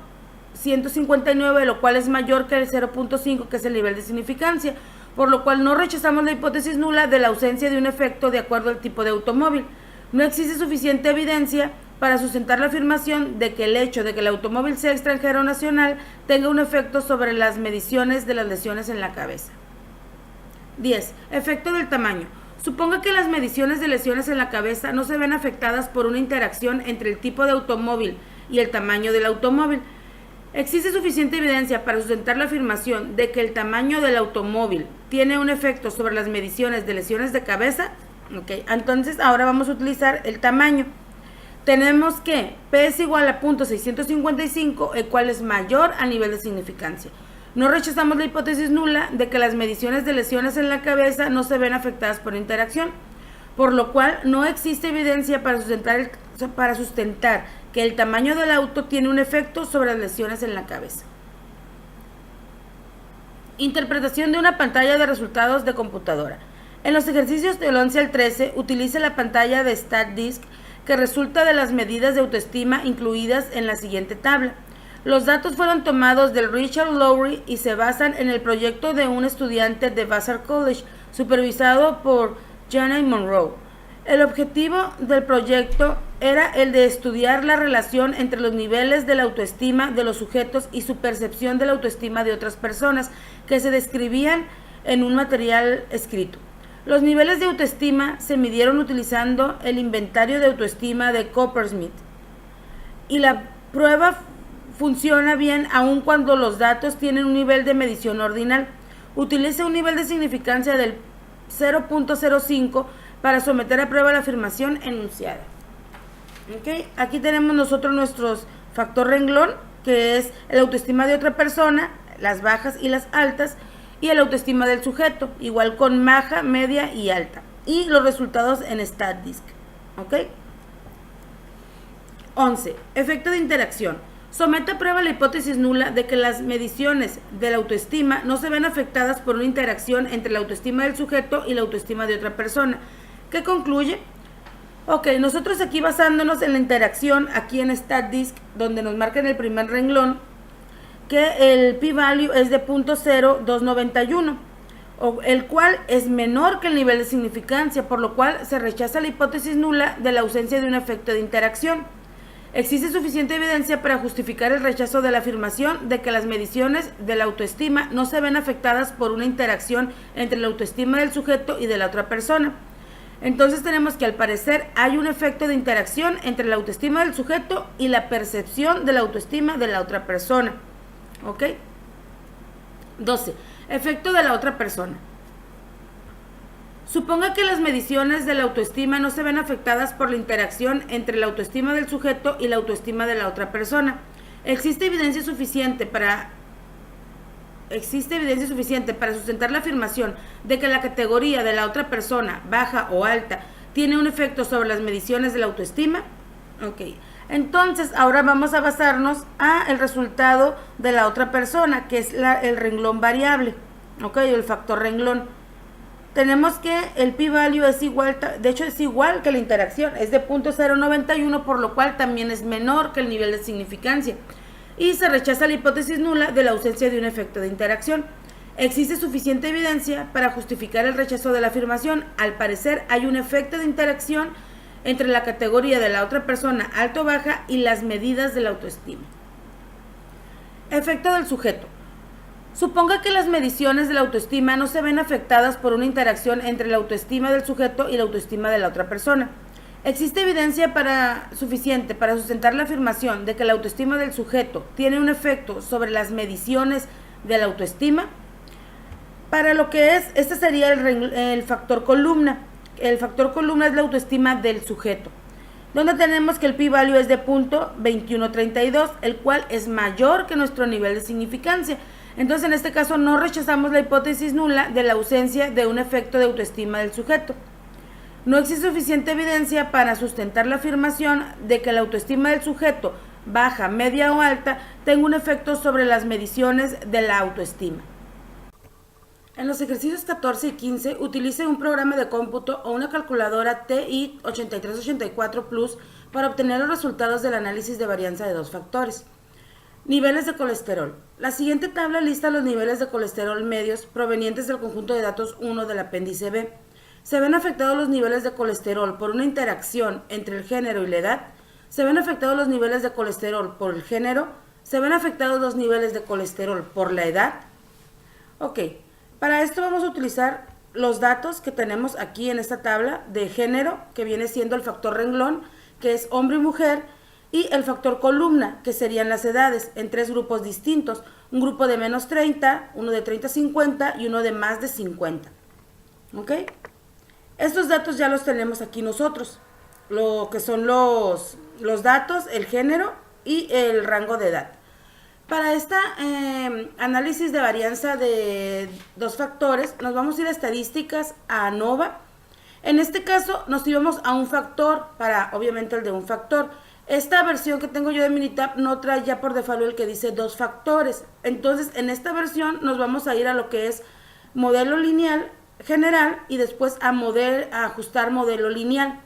159, lo cual es mayor que el 0.5, que es el nivel de significancia, por lo cual no rechazamos la hipótesis nula de la ausencia de un efecto de acuerdo al tipo de automóvil. No existe suficiente evidencia para sustentar la afirmación de que el hecho de que el automóvil sea extranjero o nacional tenga un efecto sobre las mediciones de las lesiones en la cabeza. 10. Efecto del tamaño. Suponga que las mediciones de lesiones en la cabeza no se ven afectadas por una interacción entre el tipo de automóvil y el tamaño del automóvil. ¿Existe suficiente evidencia para sustentar la afirmación de que el tamaño del automóvil tiene un efecto sobre las mediciones de lesiones de cabeza? Okay. Entonces ahora vamos a utilizar el tamaño. Tenemos que P es igual a .655, el cual es mayor al nivel de significancia. No rechazamos la hipótesis nula de que las mediciones de lesiones en la cabeza no se ven afectadas por interacción, por lo cual no existe evidencia para sustentar que el tamaño del auto tiene un efecto sobre las lesiones en la cabeza. Interpretación de una pantalla de resultados de computadora. En los ejercicios del 11 al 13, utilice la pantalla de StatDisk que resulta de las medidas de autoestima incluidas en la siguiente tabla. Los datos fueron tomados del Richard Lowry y se basan en el proyecto de un estudiante de Vassar College, supervisado por Janet Monroe. El objetivo del proyecto era el de estudiar la relación entre los niveles de la autoestima de los sujetos y su percepción de la autoestima de otras personas, que se describían en un material escrito. Los niveles de autoestima se midieron utilizando el inventario de autoestima de Coppersmith, y la prueba funciona bien aun cuando los datos tienen un nivel de medición ordinal. Utilice un nivel de significancia del 0.05 para someter a prueba la afirmación enunciada. Okay. Aquí tenemos nosotros nuestro factor renglón, que es el autoestima de otra persona, las bajas y las altas, y el autoestima del sujeto, igual con baja, media y alta. Y los resultados en StatDisk. ¿Ok? 11. Efecto de interacción. Somete a prueba la hipótesis nula de que las mediciones de la autoestima no se ven afectadas por una interacción entre la autoestima del sujeto y la autoestima de otra persona. ¿Qué concluye? Ok, nosotros aquí basándonos en la interacción, aquí en StatDisk, donde nos marca en el primer renglón, que el p-value es de 0.0291, el cual es menor que el nivel de significancia, por lo cual se rechaza la hipótesis nula de la ausencia de un efecto de interacción. Existe suficiente evidencia para justificar el rechazo de la afirmación de que las mediciones de la autoestima no se ven afectadas por una interacción entre la autoestima del sujeto y de la otra persona. Entonces tenemos que al parecer hay un efecto de interacción entre la autoestima del sujeto y la percepción de la autoestima de la otra persona. ¿Ok? 12. Efecto de la otra persona. Suponga que las mediciones de la autoestima no se ven afectadas por la interacción entre la autoestima del sujeto y la autoestima de la otra persona. Existe evidencia suficiente para sustentar la afirmación de que la categoría de la otra persona, baja o alta, tiene un efecto sobre las mediciones de la autoestima. Ok. Entonces, ahora vamos a basarnos a el resultado de la otra persona, que es el renglón variable, ok, el factor renglón. Tenemos que el p-value es igual, de hecho es igual que la interacción, es de 0.091, por lo cual también es menor que el nivel de significancia. Y se rechaza la hipótesis nula de la ausencia de un efecto de interacción. Existe suficiente evidencia para justificar el rechazo de la afirmación. Al parecer hay un efecto de interacción entre la categoría de la otra persona, alto o baja, y las medidas de la autoestima. Efecto del sujeto. Suponga que las mediciones de la autoestima no se ven afectadas por una interacción entre la autoestima del sujeto y la autoestima de la otra persona. ¿Existe evidencia suficiente para sustentar la afirmación de que la autoestima del sujeto tiene un efecto sobre las mediciones de la autoestima? Para lo que es, este sería el factor columna. El factor columna es la autoestima del sujeto, donde tenemos que el p-value es de 0.2132, el cual es mayor que nuestro nivel de significancia. Entonces, en este caso, no rechazamos la hipótesis nula de la ausencia de un efecto de autoestima del sujeto. No existe suficiente evidencia para sustentar la afirmación de que la autoestima del sujeto, baja, media o alta, tenga un efecto sobre las mediciones de la autoestima. En los ejercicios 14 y 15, utilice un programa de cómputo o una calculadora TI-8384 Plus para obtener los resultados del análisis de varianza de dos factores. Niveles de colesterol. La siguiente tabla lista los niveles de colesterol medios provenientes del conjunto de datos 1 del apéndice B. Se ven afectados los niveles de colesterol por una interacción entre el género y la edad. Se ven afectados los niveles de colesterol por el género. Se ven afectados los niveles de colesterol por la edad. Ok, para esto vamos a utilizar los datos que tenemos aquí en esta tabla de género, que viene siendo el factor renglón, que es hombre y mujer, y el factor columna, que serían las edades, en tres grupos distintos. Un grupo de menos 30, uno de 30 a 50 y uno de más de 50. ¿Ok? Estos datos ya los tenemos aquí nosotros, lo que son los datos, el género y el rango de edad. Para este análisis de varianza de dos factores, nos vamos a ir a estadísticas, a ANOVA. En este caso nos íbamos a un factor, para obviamente el de un factor. Esta versión que tengo yo de Minitab no trae ya por default el que dice dos factores. Entonces en esta versión nos vamos a ir a lo que es modelo lineal general y después a ajustar modelo lineal.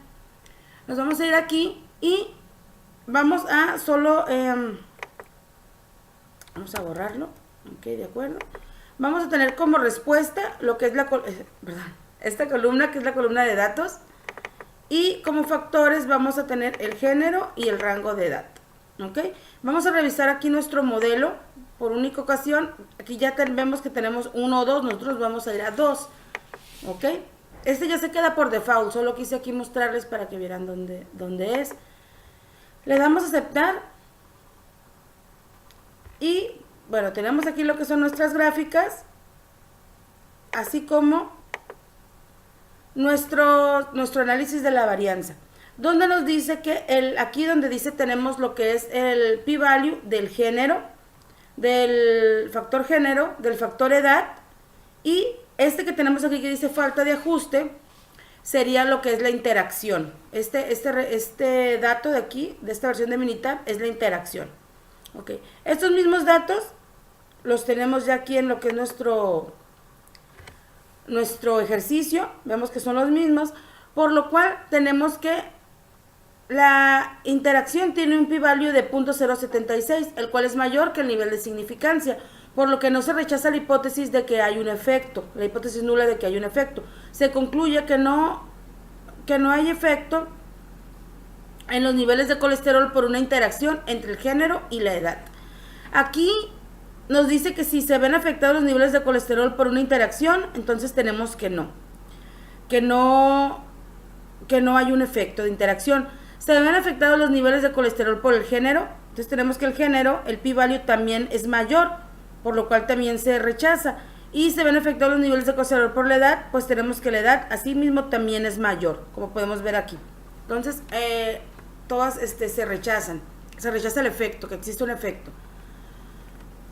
Nos vamos a ir aquí y vamos a solo... vamos a borrarlo. Ok, de acuerdo. Vamos a tener como respuesta lo que es esta columna, que es la columna de datos. Y como factores vamos a tener el género y el rango de edad. ¿Ok? Vamos a revisar aquí nuestro modelo por única ocasión. Aquí ya vemos que tenemos 1 o 2. Nosotros vamos a ir a 2. ¿Ok? Este ya se queda por default. Solo quise aquí mostrarles para que vieran dónde es. Le damos a aceptar. Y bueno, tenemos aquí lo que son nuestras gráficas. Así como nuestro análisis de la varianza, donde nos dice que aquí donde dice tenemos lo que es el p-value del género, del factor género, del factor edad, y este que tenemos aquí que dice falta de ajuste sería lo que es la interacción. Este dato de aquí, de esta versión de Minitab, es la interacción. Okay. Estos mismos datos los tenemos ya aquí en lo que es nuestro ejercicio. Vemos que son los mismos, por lo cual tenemos que la interacción tiene un p-value de 0.076, el cual es mayor que el nivel de significancia, por lo que no se rechaza la hipótesis de que hay un efecto, la hipótesis nula de que hay un efecto. Se concluye que no hay efecto en los niveles de colesterol por una interacción entre el género y la edad. Aquí nos dice que si se ven afectados los niveles de colesterol por una interacción, entonces tenemos que no hay un efecto de interacción. Se ven afectados los niveles de colesterol por el género, entonces tenemos que el género, el p-value también es mayor, por lo cual también se rechaza. Y se ven afectados los niveles de colesterol por la edad, pues tenemos que la edad asimismo también es mayor, como podemos ver aquí. Entonces, todas se rechazan. Se rechaza el efecto, que existe un efecto.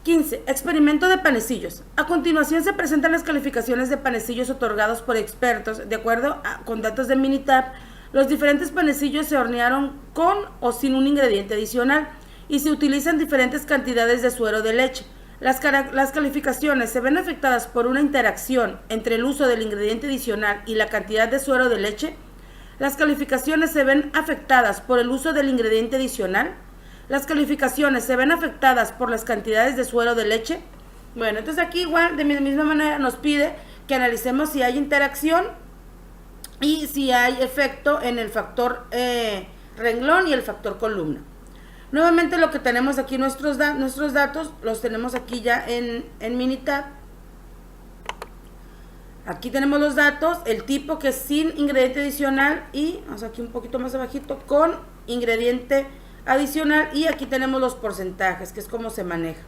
15. Experimento de panecillos. A continuación se presentan las calificaciones de panecillos otorgados por expertos. De acuerdo con datos de Minitab, los diferentes panecillos se hornearon con o sin un ingrediente adicional y se utilizan diferentes cantidades de suero de leche. Las calificaciones se ven afectadas por una interacción entre el uso del ingrediente adicional y la cantidad de suero de leche. Las calificaciones se ven afectadas por el uso del ingrediente adicional. Las calificaciones se ven afectadas por las cantidades de suero de leche. Bueno, entonces aquí igual de misma manera nos pide que analicemos si hay interacción y si hay efecto en el factor renglón y el factor columna. Nuevamente lo que tenemos aquí, nuestros datos, los tenemos aquí ya en Minitab. Aquí tenemos los datos, el tipo que es sin ingrediente adicional y, vamos aquí un poquito más abajito, con ingrediente adicional, y aquí tenemos los porcentajes, que es como se maneja.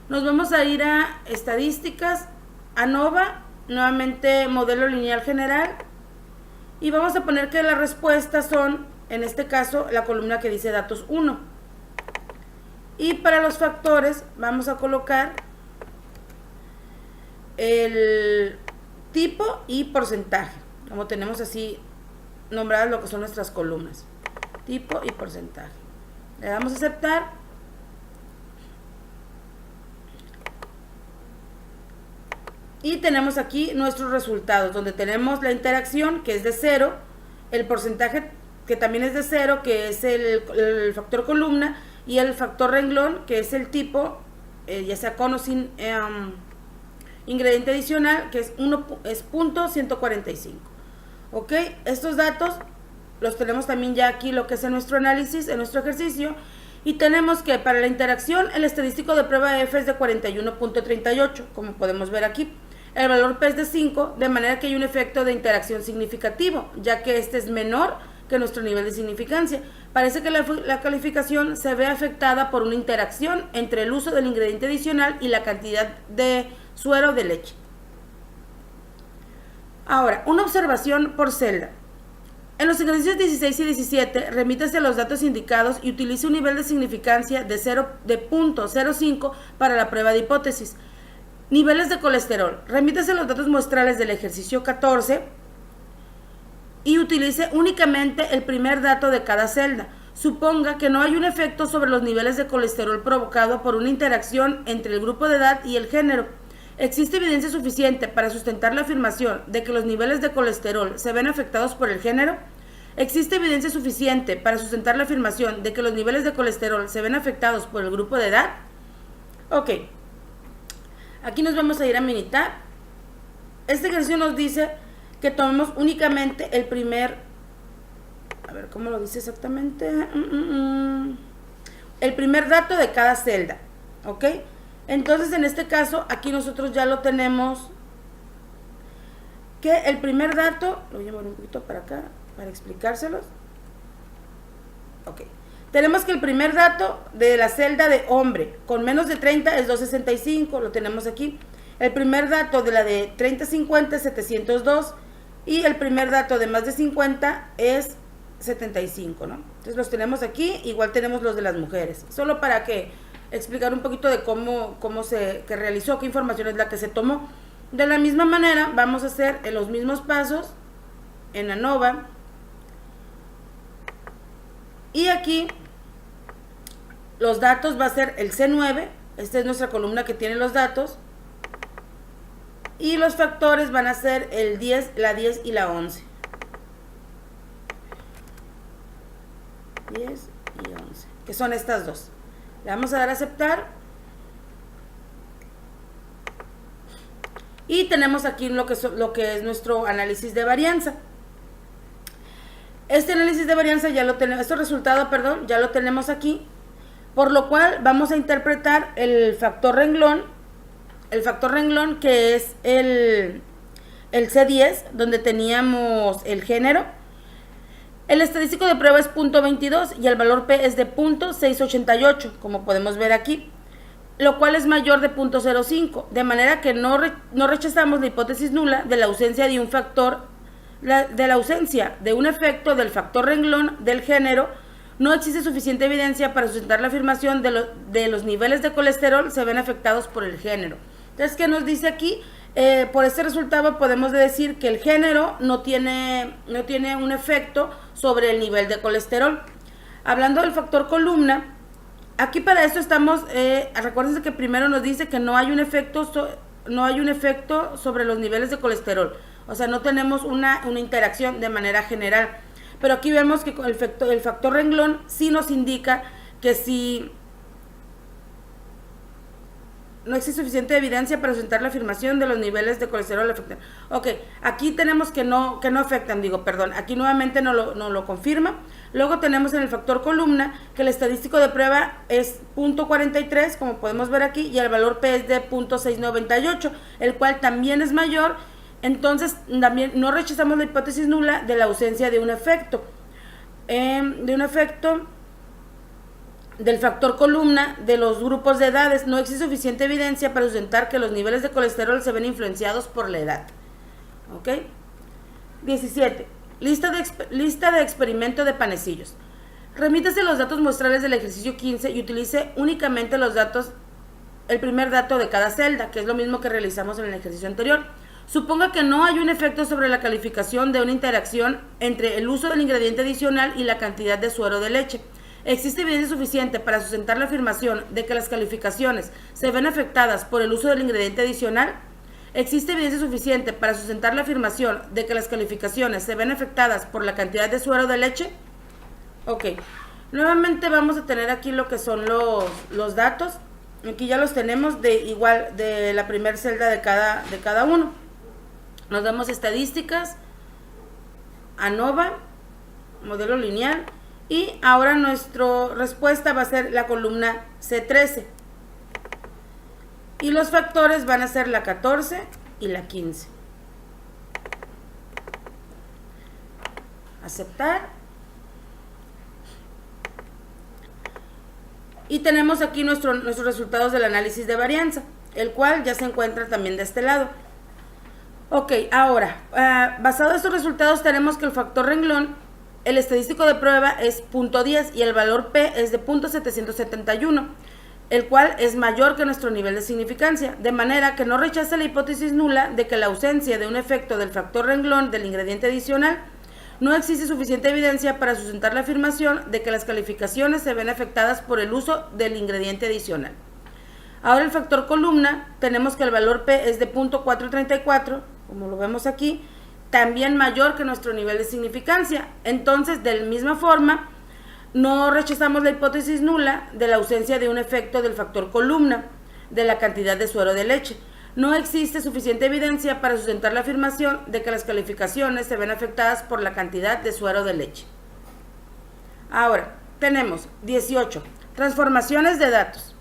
Nos vamos a ir a estadísticas, ANOVA, nuevamente modelo lineal general, y vamos a poner que las respuestas son, en este caso, la columna que dice datos 1. Y para los factores vamos a colocar el tipo y porcentaje, como tenemos así nombradas lo que son nuestras columnas, tipo y porcentaje. Le damos a aceptar. Y tenemos aquí nuestros resultados, donde tenemos la interacción, que es de 0, el porcentaje que también es de 0, que es el factor columna, y el factor renglón, que es el tipo, ya sea con o sin ingrediente adicional, que es 1.145. Ok, estos datos los tenemos también ya aquí, lo que es en nuestro análisis, en nuestro ejercicio, y tenemos que para la interacción el estadístico de prueba F es de 41.38, como podemos ver aquí. El valor P es de 5, de manera que hay un efecto de interacción significativo, ya que este es menor que nuestro nivel de significancia. Parece que la calificación se ve afectada por una interacción entre el uso del ingrediente adicional y la cantidad de suero de leche. Ahora, una observación por celda. En los ejercicios 16 y 17, remítase a los datos indicados y utilice un nivel de significancia de 0.05 para la prueba de hipótesis. Niveles de colesterol. Remítase a los datos muestrales del ejercicio 14 y utilice únicamente el primer dato de cada celda. Suponga que no hay un efecto sobre los niveles de colesterol provocado por una interacción entre el grupo de edad y el género. ¿Existe evidencia suficiente para sustentar la afirmación de que los niveles de colesterol se ven afectados por el género? ¿Existe evidencia suficiente para sustentar la afirmación de que los niveles de colesterol se ven afectados por el grupo de edad? Ok. Aquí nos vamos a ir a Minitab. Este ejercicio nos dice que tomemos únicamente el primer... A ver, ¿cómo lo dice exactamente? El primer dato de cada celda. ¿Ok? Entonces, en este caso, aquí nosotros ya lo tenemos, que el primer dato, lo voy a llevar un poquito para acá, para explicárselos. Ok. Tenemos que el primer dato de la celda de hombre con menos de 30 es 265, lo tenemos aquí. El primer dato de la de 30-50 es 702 y el primer dato de más de 50 es 75, ¿no? Entonces los tenemos aquí, igual tenemos los de las mujeres. Solo para que explicar un poquito de cómo se realizó, qué información es la que se tomó. De la misma manera vamos a hacer en los mismos pasos en ANOVA. Y aquí los datos va a ser el C9, esta es nuestra columna que tiene los datos, y los factores van a ser el 10, la 10 y la 11. 10 y 11, que son estas dos. Le vamos a dar a aceptar. Y tenemos aquí lo que es nuestro análisis de varianza. Este análisis de varianza ya lo tenemos, este resultado, perdón, ya lo tenemos aquí. Por lo cual vamos a interpretar el factor renglón. El factor renglón que es el C10, donde teníamos el género. El estadístico de prueba es 0.22 y el valor P es de 0.688, como podemos ver aquí, lo cual es mayor de 0.05, de manera que no rechazamos la hipótesis nula de la ausencia de un factor, de la ausencia de un efecto del factor renglón del género. No existe suficiente evidencia para sustentar la afirmación de los niveles de colesterol se ven afectados por el género. Entonces, ¿qué nos dice aquí? Por este resultado podemos decir que el género no tiene un efecto sobre el nivel de colesterol. Hablando del factor columna, aquí para esto estamos, recuérdense que primero nos dice que no hay un efecto sobre los niveles de colesterol. O sea, no tenemos una interacción de manera general. Pero aquí vemos que el factor renglón sí nos indica que si no existe suficiente evidencia para sustentar la afirmación de los niveles de colesterol afectan. Ok, aquí tenemos que no afectan, aquí nuevamente no lo confirma. Luego tenemos en el factor columna que el estadístico de prueba es 0.43, como podemos ver aquí, y el valor P es de 0.698, el cual también es mayor. Entonces también no rechazamos la hipótesis nula de la ausencia de un efecto. Del factor columna de los grupos de edades. No existe suficiente evidencia para sustentar que los niveles de colesterol se ven influenciados por la edad. ¿Ok? 17. Lista de experimento de panecillos. Remítase los datos muestrales del ejercicio 15 y utilice únicamente los datos, el primer dato de cada celda, que es lo mismo que realizamos en el ejercicio anterior. Suponga que no hay un efecto sobre la calificación de una interacción entre el uso del ingrediente adicional y la cantidad de suero de leche. ¿Existe evidencia suficiente para sustentar la afirmación de que las calificaciones se ven afectadas por el uso del ingrediente adicional? ¿Existe evidencia suficiente para sustentar la afirmación de que las calificaciones se ven afectadas por la cantidad de suero de leche? Ok, nuevamente vamos a tener aquí lo que son los datos. Aquí ya los tenemos de la primera celda de cada uno. Nos damos estadísticas, ANOVA, modelo lineal, y ahora nuestra respuesta va a ser la columna C13. Y los factores van a ser la 14 y la 15. Aceptar. Y tenemos aquí nuestros resultados del análisis de varianza, el cual ya se encuentra también de este lado. Ok, ahora, basado en estos resultados tenemos que el factor renglón, el estadístico de prueba es 0.10 y el valor P es de 0.771, el cual es mayor que nuestro nivel de significancia, de manera que no rechaza la hipótesis nula de que la ausencia de un efecto del factor renglón del ingrediente adicional. No existe suficiente evidencia para sustentar la afirmación de que las calificaciones se ven afectadas por el uso del ingrediente adicional. Ahora el factor columna, tenemos que el valor P es de 0.434, como lo vemos aquí, también mayor que nuestro nivel de significancia. Entonces, de la misma forma, no rechazamos la hipótesis nula de la ausencia de un efecto del factor columna de la cantidad de suero de leche. No existe suficiente evidencia para sustentar la afirmación de que las calificaciones se ven afectadas por la cantidad de suero de leche. Ahora, tenemos 18. Transformaciones de datos.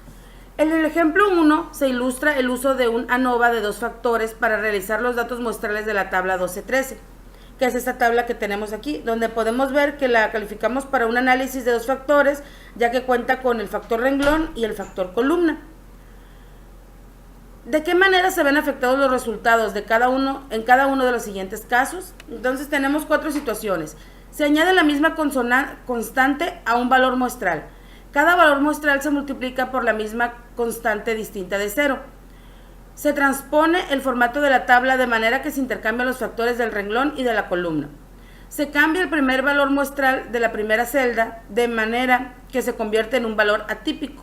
En el ejemplo 1 se ilustra el uso de un ANOVA de 2 factores para realizar los datos muestrales de la tabla 12-13, que es esta tabla que tenemos aquí, donde podemos ver que la calificamos para un análisis de 2 factores, ya que cuenta con el factor renglón y el factor columna. ¿De qué manera se ven afectados los resultados en cada uno de los siguientes casos? Entonces tenemos 4 situaciones. Se añade la misma constante a un valor muestral. Cada valor muestral se multiplica por la misma constante distinta de 0. Se transpone el formato de la tabla de manera que se intercambian los factores del renglón y de la columna. Se cambia el primer valor muestral de la primera celda de manera que se convierte en un valor atípico.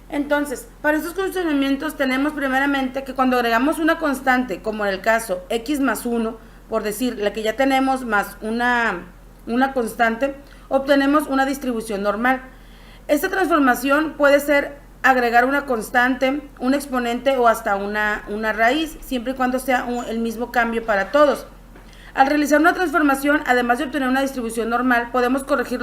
Entonces, para estos cuestionamientos tenemos primeramente que cuando agregamos una constante, como en el caso x más 1, por decir, la que ya tenemos más una constante, obtenemos una distribución normal. Esta transformación puede ser agregar una constante, un exponente o hasta una raíz, siempre y cuando sea el mismo cambio para todos. Al realizar una transformación, además de obtener una distribución normal, podemos corregir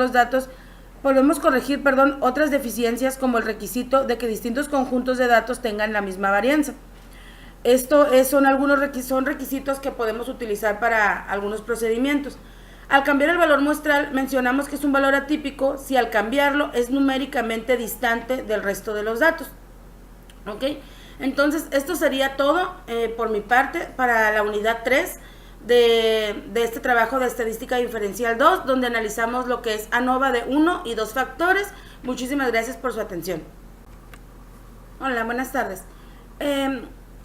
otras deficiencias como el requisito de que distintos conjuntos de datos tengan la misma varianza. Son requisitos que podemos utilizar para algunos procedimientos. Al cambiar el valor muestral, mencionamos que es un valor atípico si al cambiarlo es numéricamente distante del resto de los datos. ¿Ok? Entonces, esto sería todo por mi parte para la unidad 3 de este trabajo de estadística diferencial 2, donde analizamos lo que es ANOVA de 1 y 2 factores. Muchísimas gracias por su atención. Hola, buenas tardes.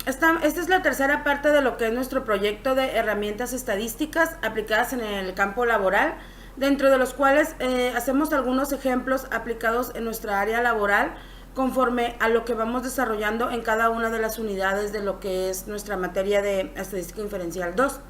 Esta es la tercera parte de lo que es nuestro proyecto de herramientas estadísticas aplicadas en el campo laboral, dentro de los cuales hacemos algunos ejemplos aplicados en nuestra área laboral conforme a lo que vamos desarrollando en cada una de las unidades de lo que es nuestra materia de estadística diferencial 2.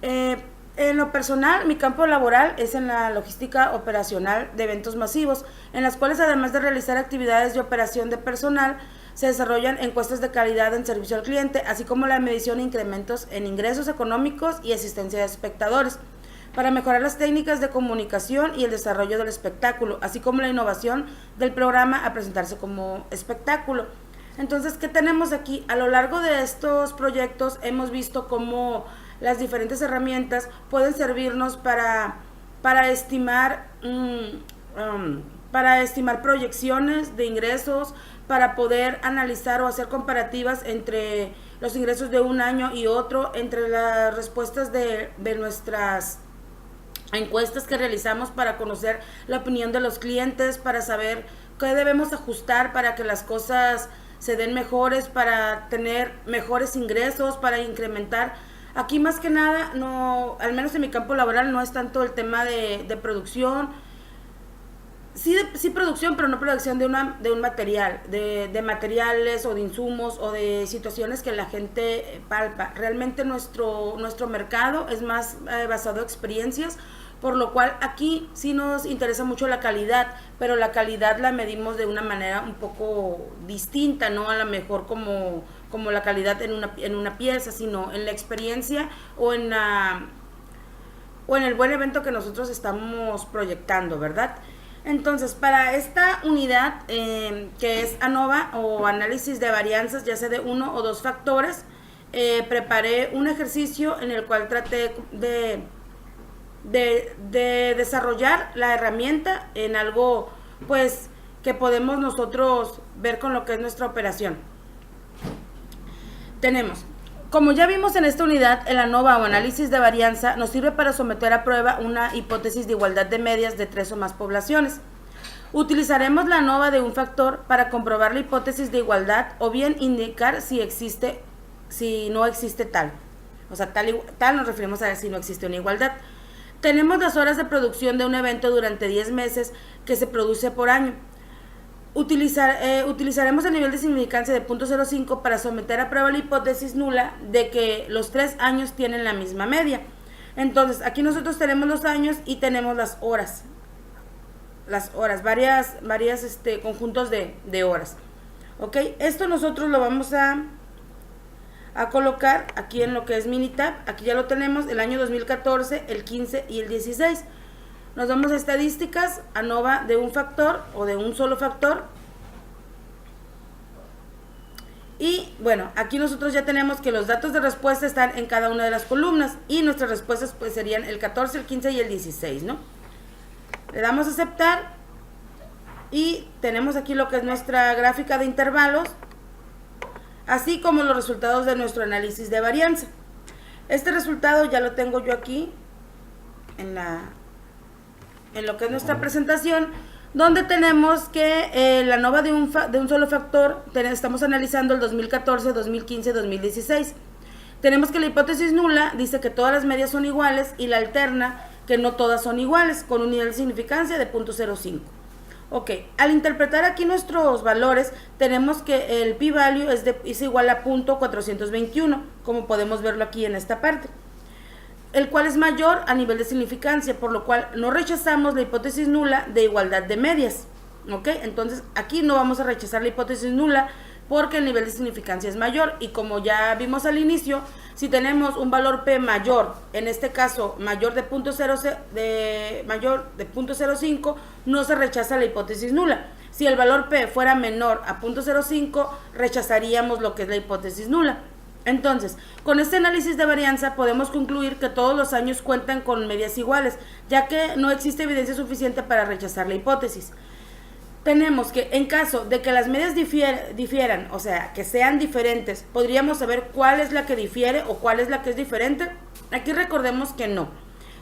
En lo personal, mi campo laboral es en la logística operacional de eventos masivos, en las cuales además de realizar actividades de operación de personal, se desarrollan encuestas de calidad en servicio al cliente, así como la medición de incrementos en ingresos económicos y asistencia de espectadores, para mejorar las técnicas de comunicación y el desarrollo del espectáculo, así como la innovación del programa a presentarse como espectáculo. Entonces, ¿qué tenemos aquí? A lo largo de estos proyectos hemos visto cómo las diferentes herramientas pueden servirnos para estimar proyecciones de ingresos, para poder analizar o hacer comparativas entre los ingresos de un año y otro, entre las respuestas de nuestras encuestas que realizamos para conocer la opinión de los clientes, para saber qué debemos ajustar para que las cosas se den mejores, para tener mejores ingresos, para incrementar. Aquí más que nada, no, al menos en mi campo laboral, no es tanto el tema de producción. Sí producción, pero no producción de un material, de materiales o de insumos o de situaciones que la gente palpa. Realmente nuestro mercado es más basado en experiencias, por lo cual aquí sí nos interesa mucho la calidad, pero la calidad la medimos de una manera un poco distinta, no a lo mejor como la calidad en una pieza, sino en la experiencia o en el buen evento que nosotros estamos proyectando, ¿verdad? Entonces, para esta unidad que es ANOVA o análisis de varianzas, ya sea de uno o dos factores, preparé un ejercicio en el cual traté de desarrollar la herramienta en algo pues que podemos nosotros ver con lo que es nuestra operación. Tenemos, como ya vimos en esta unidad, el ANOVA o análisis de varianza nos sirve para someter a prueba una hipótesis de igualdad de medias de 3 o más poblaciones. Utilizaremos la ANOVA de un factor para comprobar la hipótesis de igualdad o bien indicar si no existe tal. O sea, tal nos referimos a si no existe una igualdad. Tenemos las horas de producción de un evento durante 10 meses que se produce por año. Utilizaremos el nivel de significancia de 0.05 para someter a prueba la hipótesis nula de que los 3 años tienen la misma media. Entonces, aquí nosotros tenemos los años y tenemos las horas. Varias conjuntos de horas. ¿Ok? Esto nosotros lo vamos a colocar aquí en lo que es Minitab. Aquí ya lo tenemos, el año 2014, el 15 y el 16. Nos vamos a estadísticas, ANOVA de un factor o de un solo factor. Y bueno, aquí nosotros ya tenemos que los datos de respuesta están en cada una de las columnas. Y nuestras respuestas pues serían el 14, el 15 y el 16, ¿no? Le damos a aceptar. Y tenemos aquí lo que es nuestra gráfica de intervalos, así como los resultados de nuestro análisis de varianza. Este resultado ya lo tengo yo aquí en lo que es nuestra presentación, donde tenemos que la ANOVA de un solo factor, estamos analizando el 2014, 2015, 2016. Tenemos que la hipótesis nula dice que todas las medias son iguales y la alterna que no todas son iguales, con un nivel de significancia de 0.05. Ok, al interpretar aquí nuestros valores, tenemos que el p-value es igual a 0.421, como podemos verlo aquí en esta parte, el cual es mayor a nivel de significancia, por lo cual no rechazamos la hipótesis nula de igualdad de medias. Ok, entonces aquí no vamos a rechazar la hipótesis nula porque el nivel de significancia es mayor, y como ya vimos al inicio, si tenemos un valor P mayor, en este caso mayor de 0.05, no se rechaza la hipótesis nula. Si el valor P fuera menor a 0.05, rechazaríamos lo que es la hipótesis nula. Entonces, con este análisis de varianza podemos concluir que todos los años cuentan con medias iguales, ya que no existe evidencia suficiente para rechazar la hipótesis. Tenemos que, en caso de que las medias difieran, o sea, que sean diferentes, podríamos saber cuál es la que difiere o cuál es la que es diferente. Aquí recordemos que no,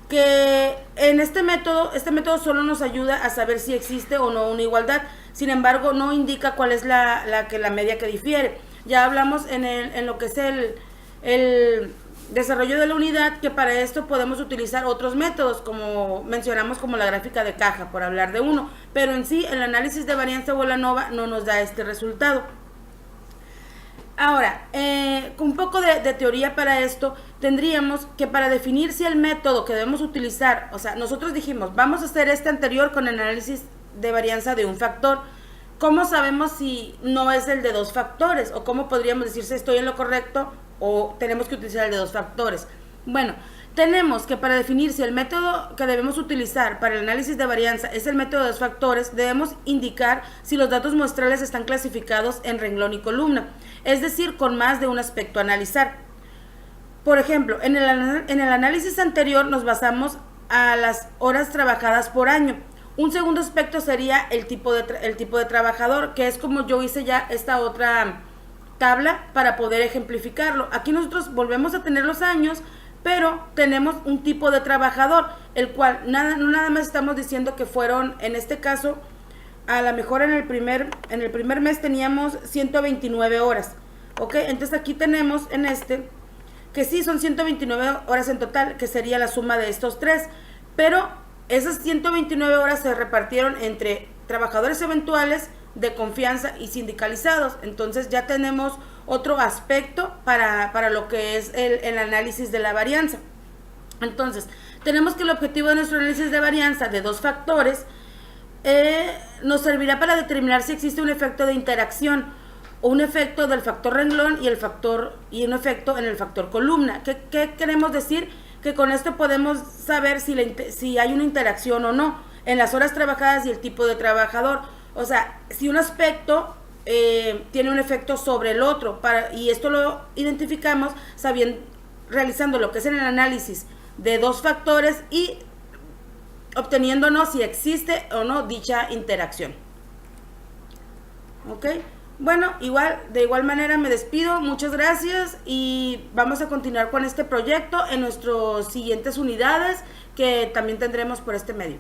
que en este método solo nos ayuda a saber si existe o no una igualdad. Sin embargo, no indica cuál es la media que difiere. Ya hablamos en lo que es el desarrollo de la unidad, que para esto podemos utilizar otros métodos, como mencionamos, como la gráfica de caja, por hablar de uno, pero en sí el análisis de varianza o la ANOVA no nos da este resultado. Ahora, con un poco de teoría para esto, tendríamos que para definir si el método que debemos utilizar, o sea, nosotros dijimos, vamos a hacer este anterior con el análisis de varianza de un factor. ¿Cómo sabemos si no es el de dos factores? ¿O cómo podríamos decir si estoy en lo correcto o tenemos que utilizar el de dos factores? Bueno, tenemos que para definir si el método que debemos utilizar para el análisis de varianza es el método de dos factores, debemos indicar si los datos muestrales están clasificados en renglón y columna, es decir, con más de un aspecto a analizar. Por ejemplo, en el análisis anterior nos basamos a las horas trabajadas por año. Un segundo aspecto sería el tipo de trabajador, que es como yo hice ya esta otra tabla para poder ejemplificarlo. Aquí nosotros volvemos a tener los años, pero tenemos un tipo de trabajador, el cual nada más estamos diciendo que fueron, en este caso, a lo mejor en el primer mes teníamos 129 horas. ¿Ok? Entonces aquí tenemos en que sí son 129 horas en total, que sería la suma de estos tres, pero esas 129 horas se repartieron entre trabajadores eventuales, de confianza y sindicalizados. Entonces ya tenemos otro aspecto para lo que es el análisis de la varianza. Entonces, tenemos que el objetivo de nuestro análisis de varianza de dos factores nos servirá para determinar si existe un efecto de interacción o un efecto del factor renglón y un efecto en el factor columna. ¿Qué queremos decir? Que con esto podemos saber si hay una interacción o no en las horas trabajadas y el tipo de trabajador. O sea, si un aspecto tiene un efecto sobre el otro, y esto lo identificamos realizando lo que es el análisis de dos factores y obteniéndonos si existe o no dicha interacción. ¿Ok? Bueno, de igual manera me despido, muchas gracias y vamos a continuar con este proyecto en nuestras siguientes unidades que también tendremos por este medio.